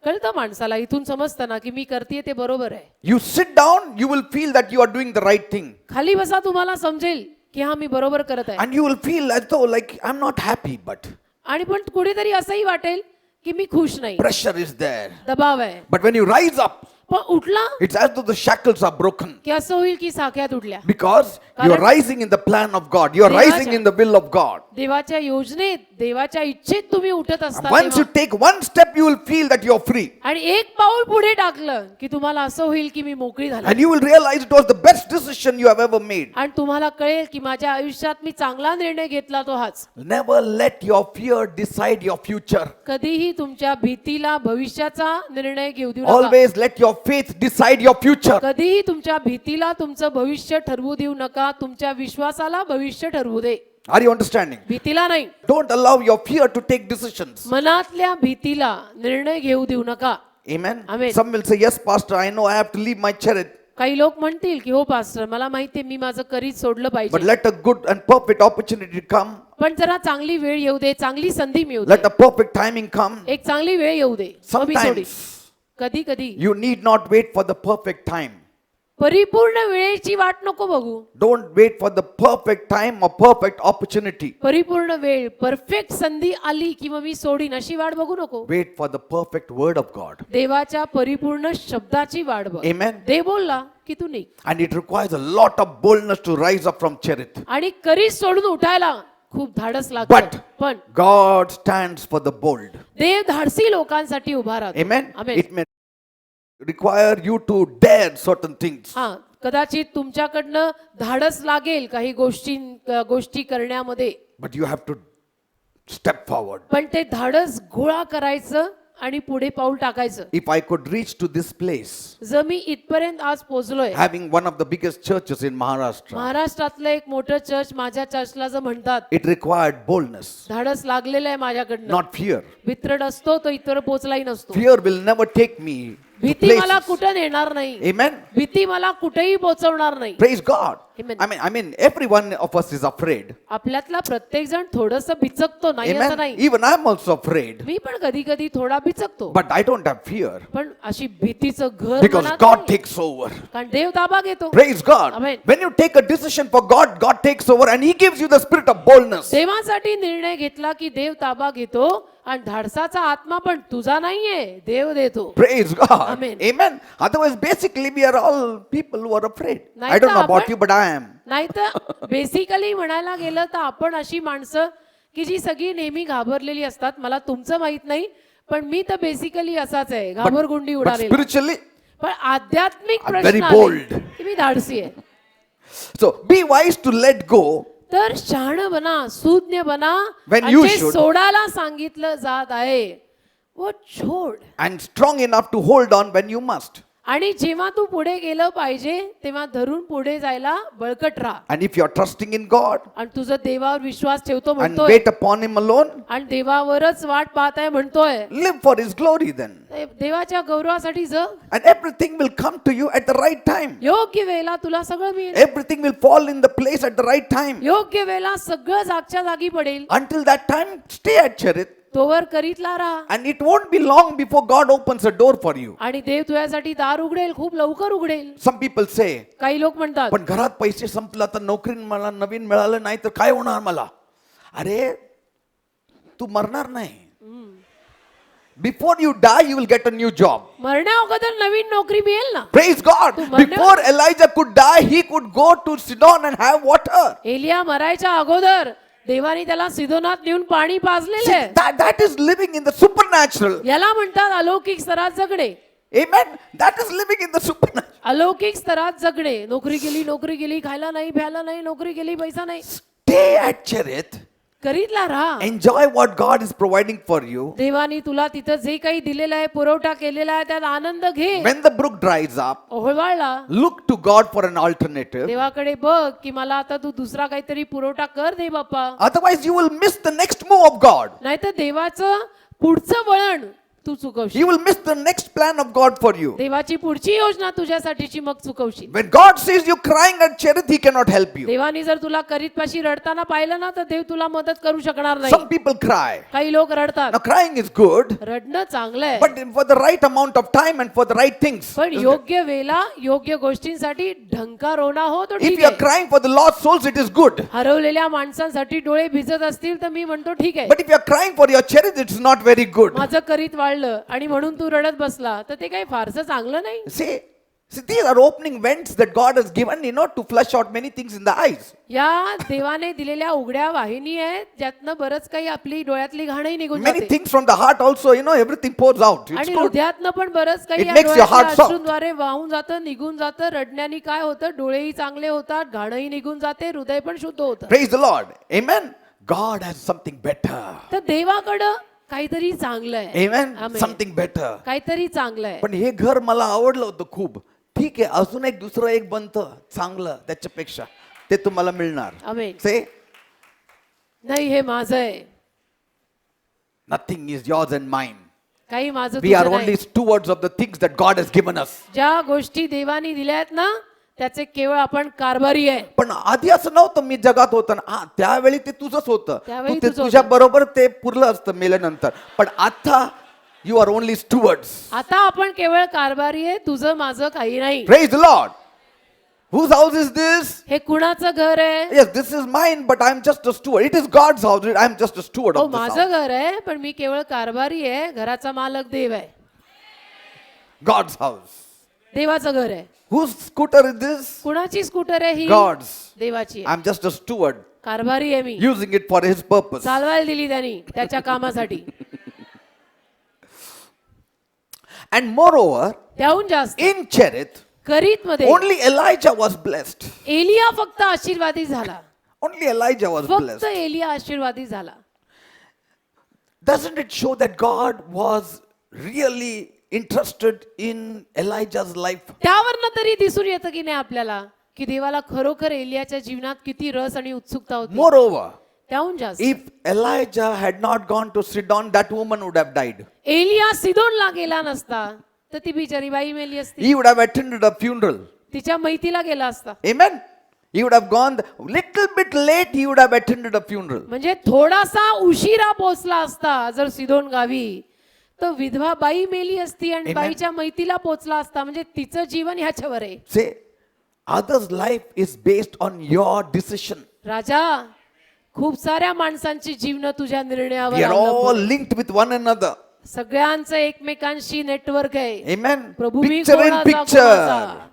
कळतं माणसाला, इथून समजतं ना की मी करतेय ते बरोबर आहे. You sit down, you will feel that you are doing the right thing. खाली बसा, तुम्हाला समजेल की हा मी बरोबर करत आहे. And you will feel as though like I'm not happy, but आणि पण कुठेतरी असंही वाटेल की मी खुश नाही, pressure is there. दबाव आहे. But when you rise up, पण उठला it's as though the shackles are broken. की असं होईल की साख्या तुटल्या. Because you are rising in the plan of God. You are rising in the will of God. देवाच्या योजनेत, देवाच्या इच्छेत तुम्ही उठत असता Once you तेव्हा. take one step, you will feel that you are free. आणि एक पाऊल पुढे टाकलं की तुम्हाला असं होईल की मी मोकळी झाली. And you will realize it was the best decision you have ever made. आणि तुम्हाला कळेल की माझ्या आयुष्यात मी चांगला निर्णय घेतला तो हाच. Never let your fear decide your future. कधीही तुमच्या भीतीला भविष्याचा निर्णय घेऊ देऊ नका. Always let your faith decide your future. कधीही तुमच्या भीतीला तुमचं भविष्य ठरवू देऊ नका, तुमच्या विश्वासाला भविष्य ठरवू दे. Are you understanding? भीतीला नाही, Don't allow your fear to take decisions. मनातल्या भीतीला निर्णय घेऊ देऊ नका. Amen. Amen. Some will say, yes, Pastor, I know I have to leave my chariot. काही लोक म्हणतील की हो पास्टर, मला माहितीये मी माझं करीत सोडलं But पाहिजे, let a good and perfect opportunity come. पण जरा चांगली वेळ येऊ दे, चांगली संधी मिळू दे, Let a perfect timing come. एक चांगली वेळ येऊ दे, मग मी सोडीन. Sometimes कधी कधी you need not wait for the perfect time. परिपूर्ण वेळेची वाट नको बघू. Don't wait for the perfect time or perfect opportunity. परिपूर्ण वेळ, परफेक्ट संधी आली की मग मी सोडीन अशी वाट बघू नको. Wait for the perfect word of God. देवाच्या परिपूर्ण शब्दाची वाट बघ. Amen. देव बोलला की तू निघ. And it requires a lot of boldness to rise up from Cherith. आणि करीस सोडून उठायला खूप धाडस But लागतं. पण God stands for the bold. देव धाडसी लोकांसाठी उभा राहतो. Amen. Amen. It may require you to dare certain things. हा, कदाचित तुमच्याकडनं धाडस लागेल काही गोष्टी करण्यामध्ये, But you have to step forward. पण ते धाडस गोळा करायचं आणि पुढे पाऊल टाकायचं. If I could reach to this place, जर मी इथपर्यंत आज पोहोचलोय, having one of the biggest churches in Maharashtra, महाराष्ट्रातलं एक मोठं चर्च, माझ्या चर्चला जर म्हणतात, it required boldness, धाडस लागलेलं आहे माझ्याकडनं. not fear. भित्रड असतो तो इतर पोचलाही नसतो. Fear will never take me to भीती मला places. कुठं नेणार नाही. Amen. भीती मला कुठेही पोहोचवणार नाही. Praise God. Amen. I mean, every one of us is afraid. आपल्यातला प्रत्येक जण थोडंसं बिचकतो, नाही असं Amen. नाही. Even I'm also afraid. मी पण कधी कधी थोडा बिचकतो, But I don't have fear पण अशी भीतीचं घर because मनात God नाही. takes over. कारण देव ताबा घेतो. Praise God. Amen. When you take a decision for God, God takes over and He gives you the spirit of boldness. देवासाठी निर्णय घेतला की देव ताबा घेतो आणि धाडसाचा आत्मा पण तुझा नाहीये, देव देतो. Praise God. Amen. Amen. Otherwise, basically, we are all people who are afraid. Nahi I don't know ta about apan- you, but I am. नाहीतर बेसिकली म्हणायला गेलं तर आपण अशी माणसं की जी सगळी नेहमी घाबरलेली असतात. मला तुमचं माहित नाही, पण मी तर बेसिकली असाच आहे, घाबरगुंडी But उडालेला. spiritually, पण आध्यात्मिक I'm very प्रश्न bold. आले की मी धाडसी आहे. so be wise to let go तर शहाण बना, सुज्ञ बना. When आणि you जे should. सोडायला सांगितलं जात आहे वो छोड. and strong enough to hold on when you must. आणि जेव्हा तू पुढे गेलं पाहिजे तेव्हा धरून पुढे जायला बळकट राहा. And if you are trusting in God आणि तुझं देवावर विश्वास ठेवतो and म्हणतोय wait upon Him alone, आणि देवावरच वाट पाहताय म्हणतोय, live for His glory then. देवाच्या गौरवासाठी जग. And everything will come to you at the right time. योग्य वेळेला तुला सगळं मिळेल. Everything will fall in the place at the right time. योग्य वेळेला सगळं जागच्या जागी पडेल. Until that time, stay at Cherith. तोवर करीतला राहा. And it won't be long before God opens a door for you. आणि देव तुझ्यासाठी दार उघडेल, खूप लवकर उघडेल. Some people say, काही लोक म्हणतात पण घरात पैसे संपला तर नोकरी मला नवीन मिळालं नाही तर काय होणार मला? अरे तू मरणार नाही. Before you die, you will get a new job. मरण्या अगोदर नवीन नोकरी मिळेल ना. Praise God. Tu मरण्या- Before Elijah could die, he could go to Sidon and have water. Elia मरायच्या अगोदर देवाने त्याला सिदोनात नेऊन पाणी पाजलेलं See, आहे. that is living in the supernatural. याला म्हणतात अलौकिक स्तरात जगणे. Amen. That is living in the supernatural. अलौकिक स्तरात जगणे. नोकरी गेली, खायला नाही, प्यायला नाही, नोकरी गेली, पैसा नाही. Stay at Cherith. करीतला राहा. Enjoy what God is providing for you. देवाने तुला तिथं जे काही दिलेलं आहे, पुरवठा केलेला आहे, त्यात आनंद घे. When the brook dries up, ओहळवाळला look to God for an alternative. देवाकडे बघ की मला आता तू दुसरा काहीतरी पुरवठा कर दे बाप्पा. Otherwise, you will miss the next move of God. नाहीतर देवाचं पुढचं वळण तू चुकवशील. You will miss the next plan of God for you. देवाची पुढची योजना तुझ्यासाठीची मग चुकवशील. When God sees you crying at Cherith, He cannot help you. देवानी जर तुला करीतपाशी रडताना पाहिलं ना तर देव तुला मदत करू शकणार नाही. Some people cry. काही लोक रडतात. Now, crying is good, रडणं चांगलं आहे, but for the right amount of time and for the right things. पण योग्य वेळेला योग्य गोष्टींसाठी ढंका रोना हो तो If ठीक you are आहे. crying for the lost souls, it is good. हरवलेल्या माणसांसाठी डोळे भिजत असतील तर मी म्हणतो ठीक आहे. But if you are crying for your Cherith, it's not very good. माझं करीत वाढलं आणि म्हणून तू रडत बसला तर ते काही फारसं चांगलं नाही. See, these are opening vents that God has given, to flush out many things in the eyes. या देवाने दिलेल्या उघड्या वाहिनी आहेत ज्यातनं बरंच काही आपली डोळ्यातली घाणही निघून Many जाते. things from the heart also, everything pours out. It's आणि good. हृदयातनं पण बरंच काही It या makes your डोळ्यातल्या heart soft. अश्रूंद्वारे वाहून जातं, निघून जातं. रडण्याने काय होतं, डोळेही चांगले होतात, घाणही निघून जाते, हृदय पण शुद्ध होतं. Praise the Lord. Amen. God has something better. तर देवाकडं काहीतरी चांगलं आहे. Amen. Amen. Something better. काहीतरी चांगलं आहे. पण हे घर मला आवडलं होतं खूप. ठीक आहे, अजून एक दुसरं एक बनतं चांगलं त्याच्यापेक्षा, ते तुम्हाला मिळणार. Amen. Say, नाही हे माझं आहे, nothing is yours and mine. काही माझं We are तुझं only नाही. stewards of the things that God has given us. ज्या गोष्टी देवानी दिल्या आहेत ना त्याचे केवळ आपण कारभारी आहे. पण आधी असं नव्हतं, मी जगात होतं ना, त्यावेळी ते तुझंच होतं. त्यावेळी तू ते तुझं तुझ्या होतं. बरोबर ते पुरलं असतं मेल्यानंतर. पण आता यू आर ओनली स्टुवर्ड्स. आता आपण केवळ कारभारी आहे, तुझं माझं काही नाही. Praise the Lord. Whose house is this? हे कुणाचं घर आहे? Yes, this is mine, but I'm just a steward. It is God's house. I'm just a steward हो of this house. माझं घर आहे पण मी केवळ कारभारी आहे. घराचा मालक देव आहे. God's house. देवाचं घर आहे. Whose scooter is this? कुणाची स्कूटर आहे ही? God's. देवाची आहे. I'm just a steward, कारभारी आहे मी. using it for His purpose. चालवायला दिली त्यांनी त्याच्या कामासाठी. And moreover, त्याहून जास्त in Cherith, करीत मध्ये only Elijah was blessed. Elia फक्त आशीर्वादी झाला. Only Elijah was फक्त blessed. एलिया आशीर्वादी झाला. Doesn't it show that God was really interested in Elijah's life? त्यावरनं तरी दिसून येतं की नाही आपल्याला की देवाला खरोखर एलियाच्या जीवनात किती रस आणि उत्सुकता होती. Moreover, त्याहून जास्त if Elijah had not gone to Sidon, that woman would have died. Elia सिदोनला गेला नसता तर ती बिचारी बाई मेली असती. He would have attended a funeral. तिच्या मैतीला गेला असता. Amen. He would have gone little bit late. He would have attended a funeral. म्हणजे थोडासा उशिरा पोहोचला असता जर सिदोन गावी तर विधवा बाई मेली असती आणि Amen. बाईच्या मैतीला पोहोचला असता. म्हणजे तिचं जीवन ह्याच्यावर आहे. Say, others' life is based on your decision. राजा खूप साऱ्या माणसांची जीवन तुझ्या निर्णयावर We are अवलंबून all आहे. linked with one another. सगळ्यांचं एकमेकांशी नेटवर्क आहे. Amen. Prabhu me Picture in कोणाचा, picture. कोणाचा?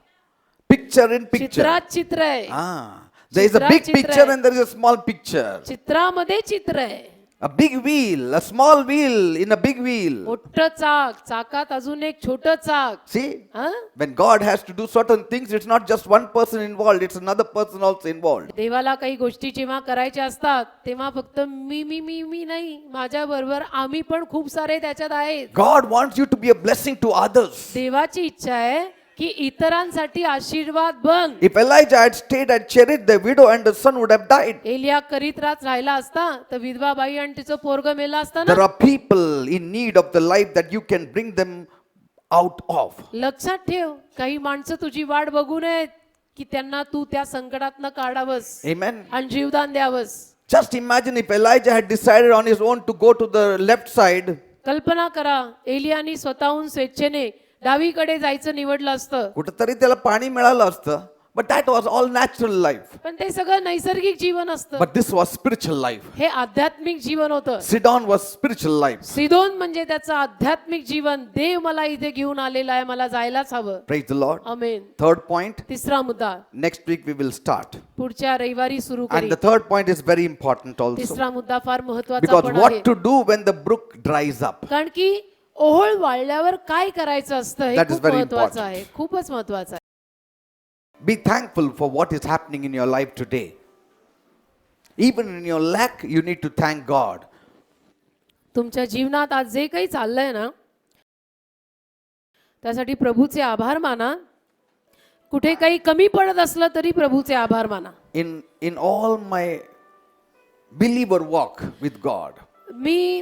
Picture in picture. चित्रात चित्र आहे. There is a चित्रात big चित्र picture आहे. and there is a small picture. चित्रामध्ये चित्र आहे. A big wheel, a small wheel in a big wheel. मोठं चाक, चाकात अजून एक छोटं चाक. See, हा? when God has to do certain things, it's not just one person involved, it's another person also involved. देवाला काही गोष्टी जेव्हा करायच्या असतात तेव्हा फक्त मी नाही माझ्या बरोबर आम्ही पण खूप सारे त्याच्यात आहेत. God wants you to be a blessing to others. देवाची इच्छा आहे की इतरांसाठी आशीर्वाद बन. If Elijah had stayed at Cherith, the widow and the son would have died. Elia करीत राहिला असता तर विधवा बाई आणि तिचं पोरग मेला असता There ना. are people in need of the life that you can bring them out of. लक्षात ठेव काही माणसं तुझी वाट बघू नयेत की त्यांना तू त्या संकटातनं काढावंस Amen. आणि जीवदान द्यावंस. Just imagine if Elijah had decided on his own to go to the left side. कल्पना करा एलियानी स्वतःहून स्वेच्छेने डावीकडे जायचं निवडलं असतं. कुठेतरी त्याला पाणी मिळालं असतं. But that was all natural life. पण ते सगळं नैसर्गिक जीवन असतं. But this was spiritual life. हे आध्यात्मिक जीवन होतं. Sidon was spiritual life. Sidon म्हणजे त्याचं आध्यात्मिक जीवन. देव मला इथे घेऊन आलेला आहे मला जायलाच हवं. Praise the Lord. Amen. Third point. तिसरा मुद्दा Next week we will start. पुढच्या रविवारी सुरू And करू. the third point is very important also. तिसरा मुद्दा फार महत्त्वाचा Because पण आहे. what to do when the brook dries up. कारण की ओहळ वाळल्यावर काय करायचं असतं हे That is खूप very महत्त्वाचं important. आहे. खूपच महत्त्वाचं आहे. Be thankful for what is happening in your life today. Even in your lack, you need to thank God. तुमच्या जीवनात आज जे काही चाललंय ना त्यासाठी प्रभूचे आभार माना. कुठे काही कमी पडत असलं तरी प्रभूचे आभार माना. In all my believer walk with God, me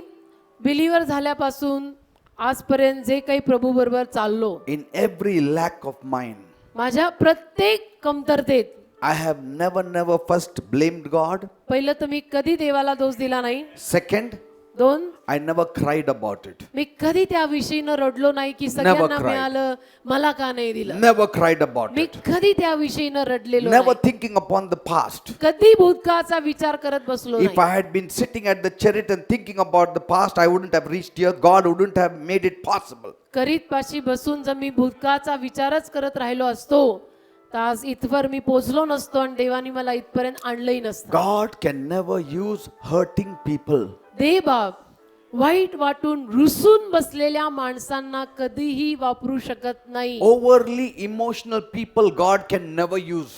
believer झाल्यापासून आजपर्यंत जे काही प्रभू बरोबर चाललो in every lack of mine, माझ्या प्रत्येक कमतरतेत I have never first blamed God. पहिलं तर मी कधी देवाला दोष दिला नाही. Second, दोन I never cried about it. मी कधी त्या विषयीनं रडलो नाही की सगळ्यांना cried. मिळालं मला का नाही दिलं. Never cried about me it. कधी त्या विषयीनं रडलेलो Never नाही. thinking upon the past. कधी भूतकाळाचा विचार करत बसलो If नाही. I had been sitting at the chariot and thinking about the past, I wouldn't have reached here. God wouldn't have made it possible. करीत पाशी बसून जर मी भूतकाळाचा विचारच करत राहिलो असतो तर आज इथवर मी पोचलो नसतो आणि देवानी मला इथपर्यंत आणलंही नसतं. God can never use hurting people. देव बाप वाईट वाटून रुसून बसलेल्या माणसांना कधीही वापरू शकत नाही. Overly emotional people, God can never use.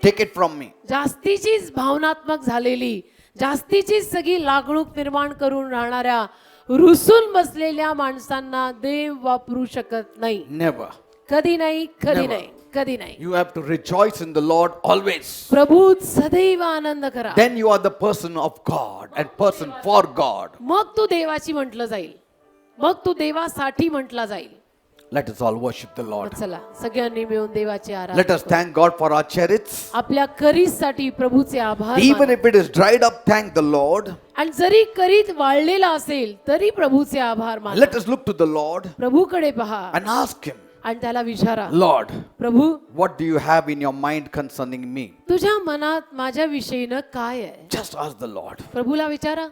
Take it from me. जास्तीचीच भावनात्मक झालेली जास्तीचीच सगळी लागणूक निर्माण करून राहणाऱ्या रुसून बसलेल्या माणसांना देव वापरू शकत नाही. Never. कधी नाही कधी Never. नाही कधी नाही. You have to rejoice in the Lord always. प्रभूत सदैव आनंद करा. Then you are the person of God and person for God. मग तू देवाची म्हटलं जाईल. मग तू देवासाठी म्हटला जाईल. Let us all worship the Lord. चला सगळ्यांनी मिळून देवाची आराधना Let us करू. thank God for our chariots. आपल्या करीसाठी प्रभूचे आभार Even माना. if it is dried up, thank the Lord. आणि जरी करीत वाळलेला असेल तरी प्रभूचे आभार माना. Let us look to the Lord प्रभूकडे पहा and ask Him, आणि त्याला विचारा, Lord, Prabhu what do you have in your mind concerning me? तुझ्या मनात माझ्या विषयीनं काय आहे? Just ask the Lord. प्रभूला विचारा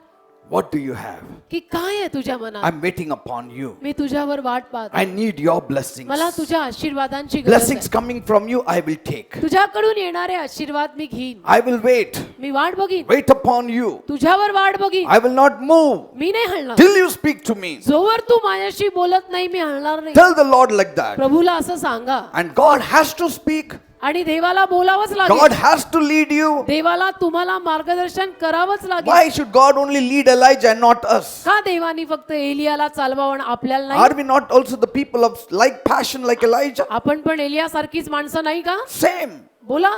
What do you have? की काय आहे तुझ्या मनात? I'm waiting upon you. मी तुझ्यावर वाट पाहत I need your blessings. मला तुझ्या आशीर्वादांची गरज Blessings आहे. coming from you, I will take. तुझ्याकडून येणारे आशीर्वाद मी घेईन, I will wait. मी वाट बघीन, Wait upon you. तुझ्यावर वाट बघीन, I will not move मी नाही हलणार. till you speak to me. जोवर तू माझ्याशी बोलत नाही मी हलणार नाही. Tell the Lord like that. प्रभूला असं सांगा. And God has to speak. आणि देवाला बोलावंच God लागेल. has to lead you. देवाला तुम्हाला मार्गदर्शन करावंच लागेल. Why should God only lead Elijah and not us? का देवानी फक्त एलियाला चालवावं आणि आपल्याला नाही? Are we not also the people of like passion like Elijah? आपण पण एलिया सारखीच माणसं नाही का? Same. बोला,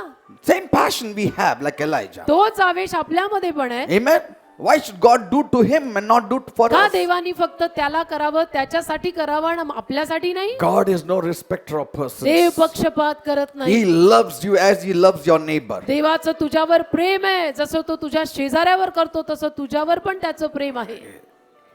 Same passion we have like Elijah. तोच आवेश आपल्यामध्ये पण आहे. Amen. Why should God do to him and not do for का us? देवानी फक्त त्याला करावं, त्याच्यासाठी करावं आणि आपल्यासाठी नाही? God is no respecter of Dev persons. पक्षपात करत नाही. He loves you as he loves your neighbor. देवाचं तुझ्यावर प्रेम आहे, जसं तो तुझ्या शेजाऱ्यावर करतो तसं तुझ्यावर पण त्याचं प्रेम आहे.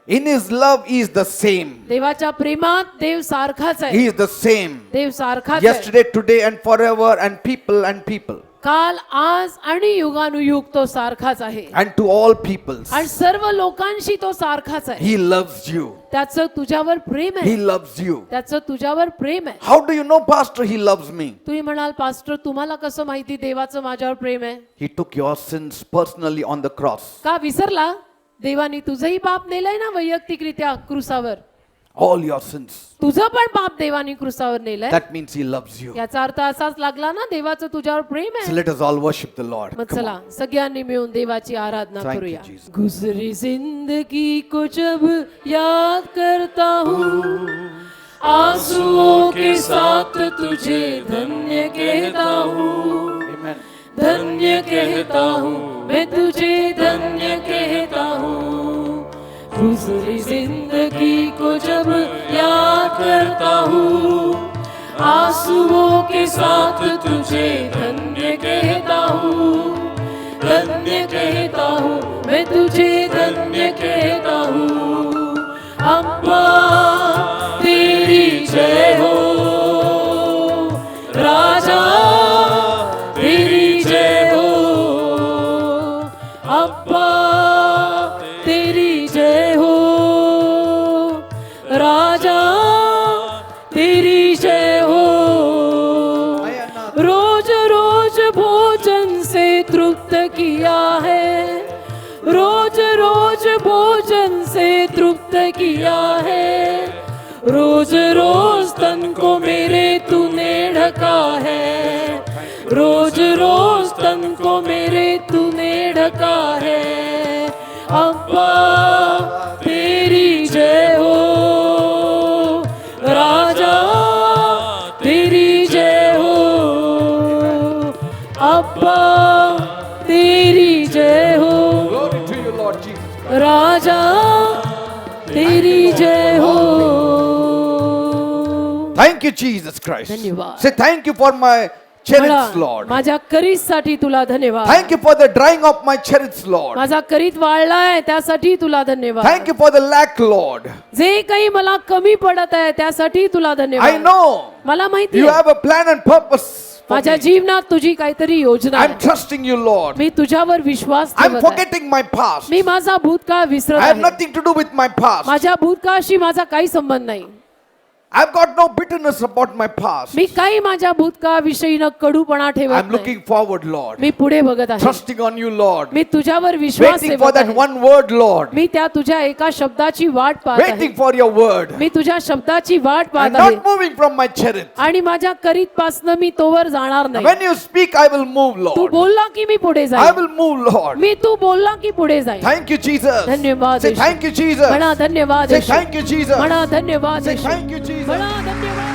In his love he is the same. देवाच्या प्रेमात देव सारखाच आहे. He is the same. देव सारखाच आहे. Yesterday, today and forever and people. काल, आज आणि युगानुयुग तो सारखाच आहे. And to all peoples. आणि सर्व लोकांशी तो सारखाच आहे. He loves you. त्याचं तुझ्यावर प्रेम He आहे. loves you. त्याचं तुझ्यावर प्रेम आहे. How do you know, Pastor, he loves me? तुम्ही म्हणाल, पास्टर तुम्हाला कसं माहिती देवाचं माझ्यावर प्रेम आहे? He took your sins personally on the cross. का विसरला? देवानी तुझंही पाप नेलंय ना वैयक्तिकरित्या क्रुसावर. All your sins. तुझं पण पाप देवानी क्रुसावर नेलंय. That means he loves you. याचा अर्थ असाच लागला ना, देवाचं तुझ्यावर प्रेम So आहे. let us all worship the Lord. मग Come चला on. सगळ्यांनी मिळून देवाची आराधना Thank you, करूया. Jesus. गुजरी जिंदगी को जब याद करता हूँ, आंसुओं के साथ तुझे धन्य कहता हूँ. Amen. धन्य कहता हूँ, मैं तुझे धन्य कहता हूँ. गुजरी जिंदगी को जब याद करता हूँ, आंसुओं के साथ तुझे धन्य कहता हूँ. धन्य कहता हूँ, मैं तुझे धन्य कहता हूँ. अम्मा तेरी जय हो, राजा तेरी जय हो. अब्बा तेरी जय हो, राजा तेरी जय हो. रोज रोज भोजन से तृप्त किया है, रोज रोज भोजन से तृप्त किया है. रोज रोज तन को मेरे तूने ढका है, रोज रोज तन को मेरे तूने ढका है. अब्बा तेरी जय हो, राजा तेरी जय हो. अब्बा तेरी जय हो, Glory to you, Lord Jesus. राजा तेरी जय हो. Thank you, Jesus Christ. धन्यवाद. Say thank you for my chariots, मला Lord. माझ्या करीसाठी तुला धन्यवाद. Thank you for the drying of my chariots, Lord. माझा करीत वाळलाय त्यासाठी तुला धन्यवाद. Thank you for the lack, Lord. जे काही मला कमी पडत आहे त्यासाठी तुला I धन्यवाद. know मला माहिती you आहे have a plan and purpose for माझ्या me. जीवनात तुझी काहीतरी योजना I'm आहे. trusting you, Lord. मी तुझ्यावर विश्वास I'm ठेवत आहे. forgetting my past. मी माझा भूतकाळ विसरत I have आहे. nothing to do with my past. माझ्या भूतकाळाशी माझा काही संबंध नाही. I've got no bitterness about my past. मी काही माझ्या भूतकाळाविषयी न कडूपणा ठेवत I'm नाही. looking forward, Lord. मी पुढे बघत आहे. Trusting on you, Lord. मी तुझ्यावर विश्वास Waiting for ठेवत that आहे. one word, Lord. मी त्या तुझ्या एका शब्दाची वाट पाहत आहे. Waiting for your word. मी तुझ्या शब्दाची वाट I'm पाहत आहे. not moving from my chariot. आणि माझ्या करीतपासनं मी तोवर जाणार नाही. When you speak, I will move, Tu Lord. बोलला की मी पुढे I जाईन. will move, Lord. मी तू बोलला की पुढे जाईन. Thank you, Jesus. धन्यवाद Say Yeshu. thank you, Jesus. म्हणा धन्यवाद Say Yeshu. thank you, Jesus. म्हणा धन्यवाद Say Yeshu. thank you, Jesus. म्हणा धन्यवाद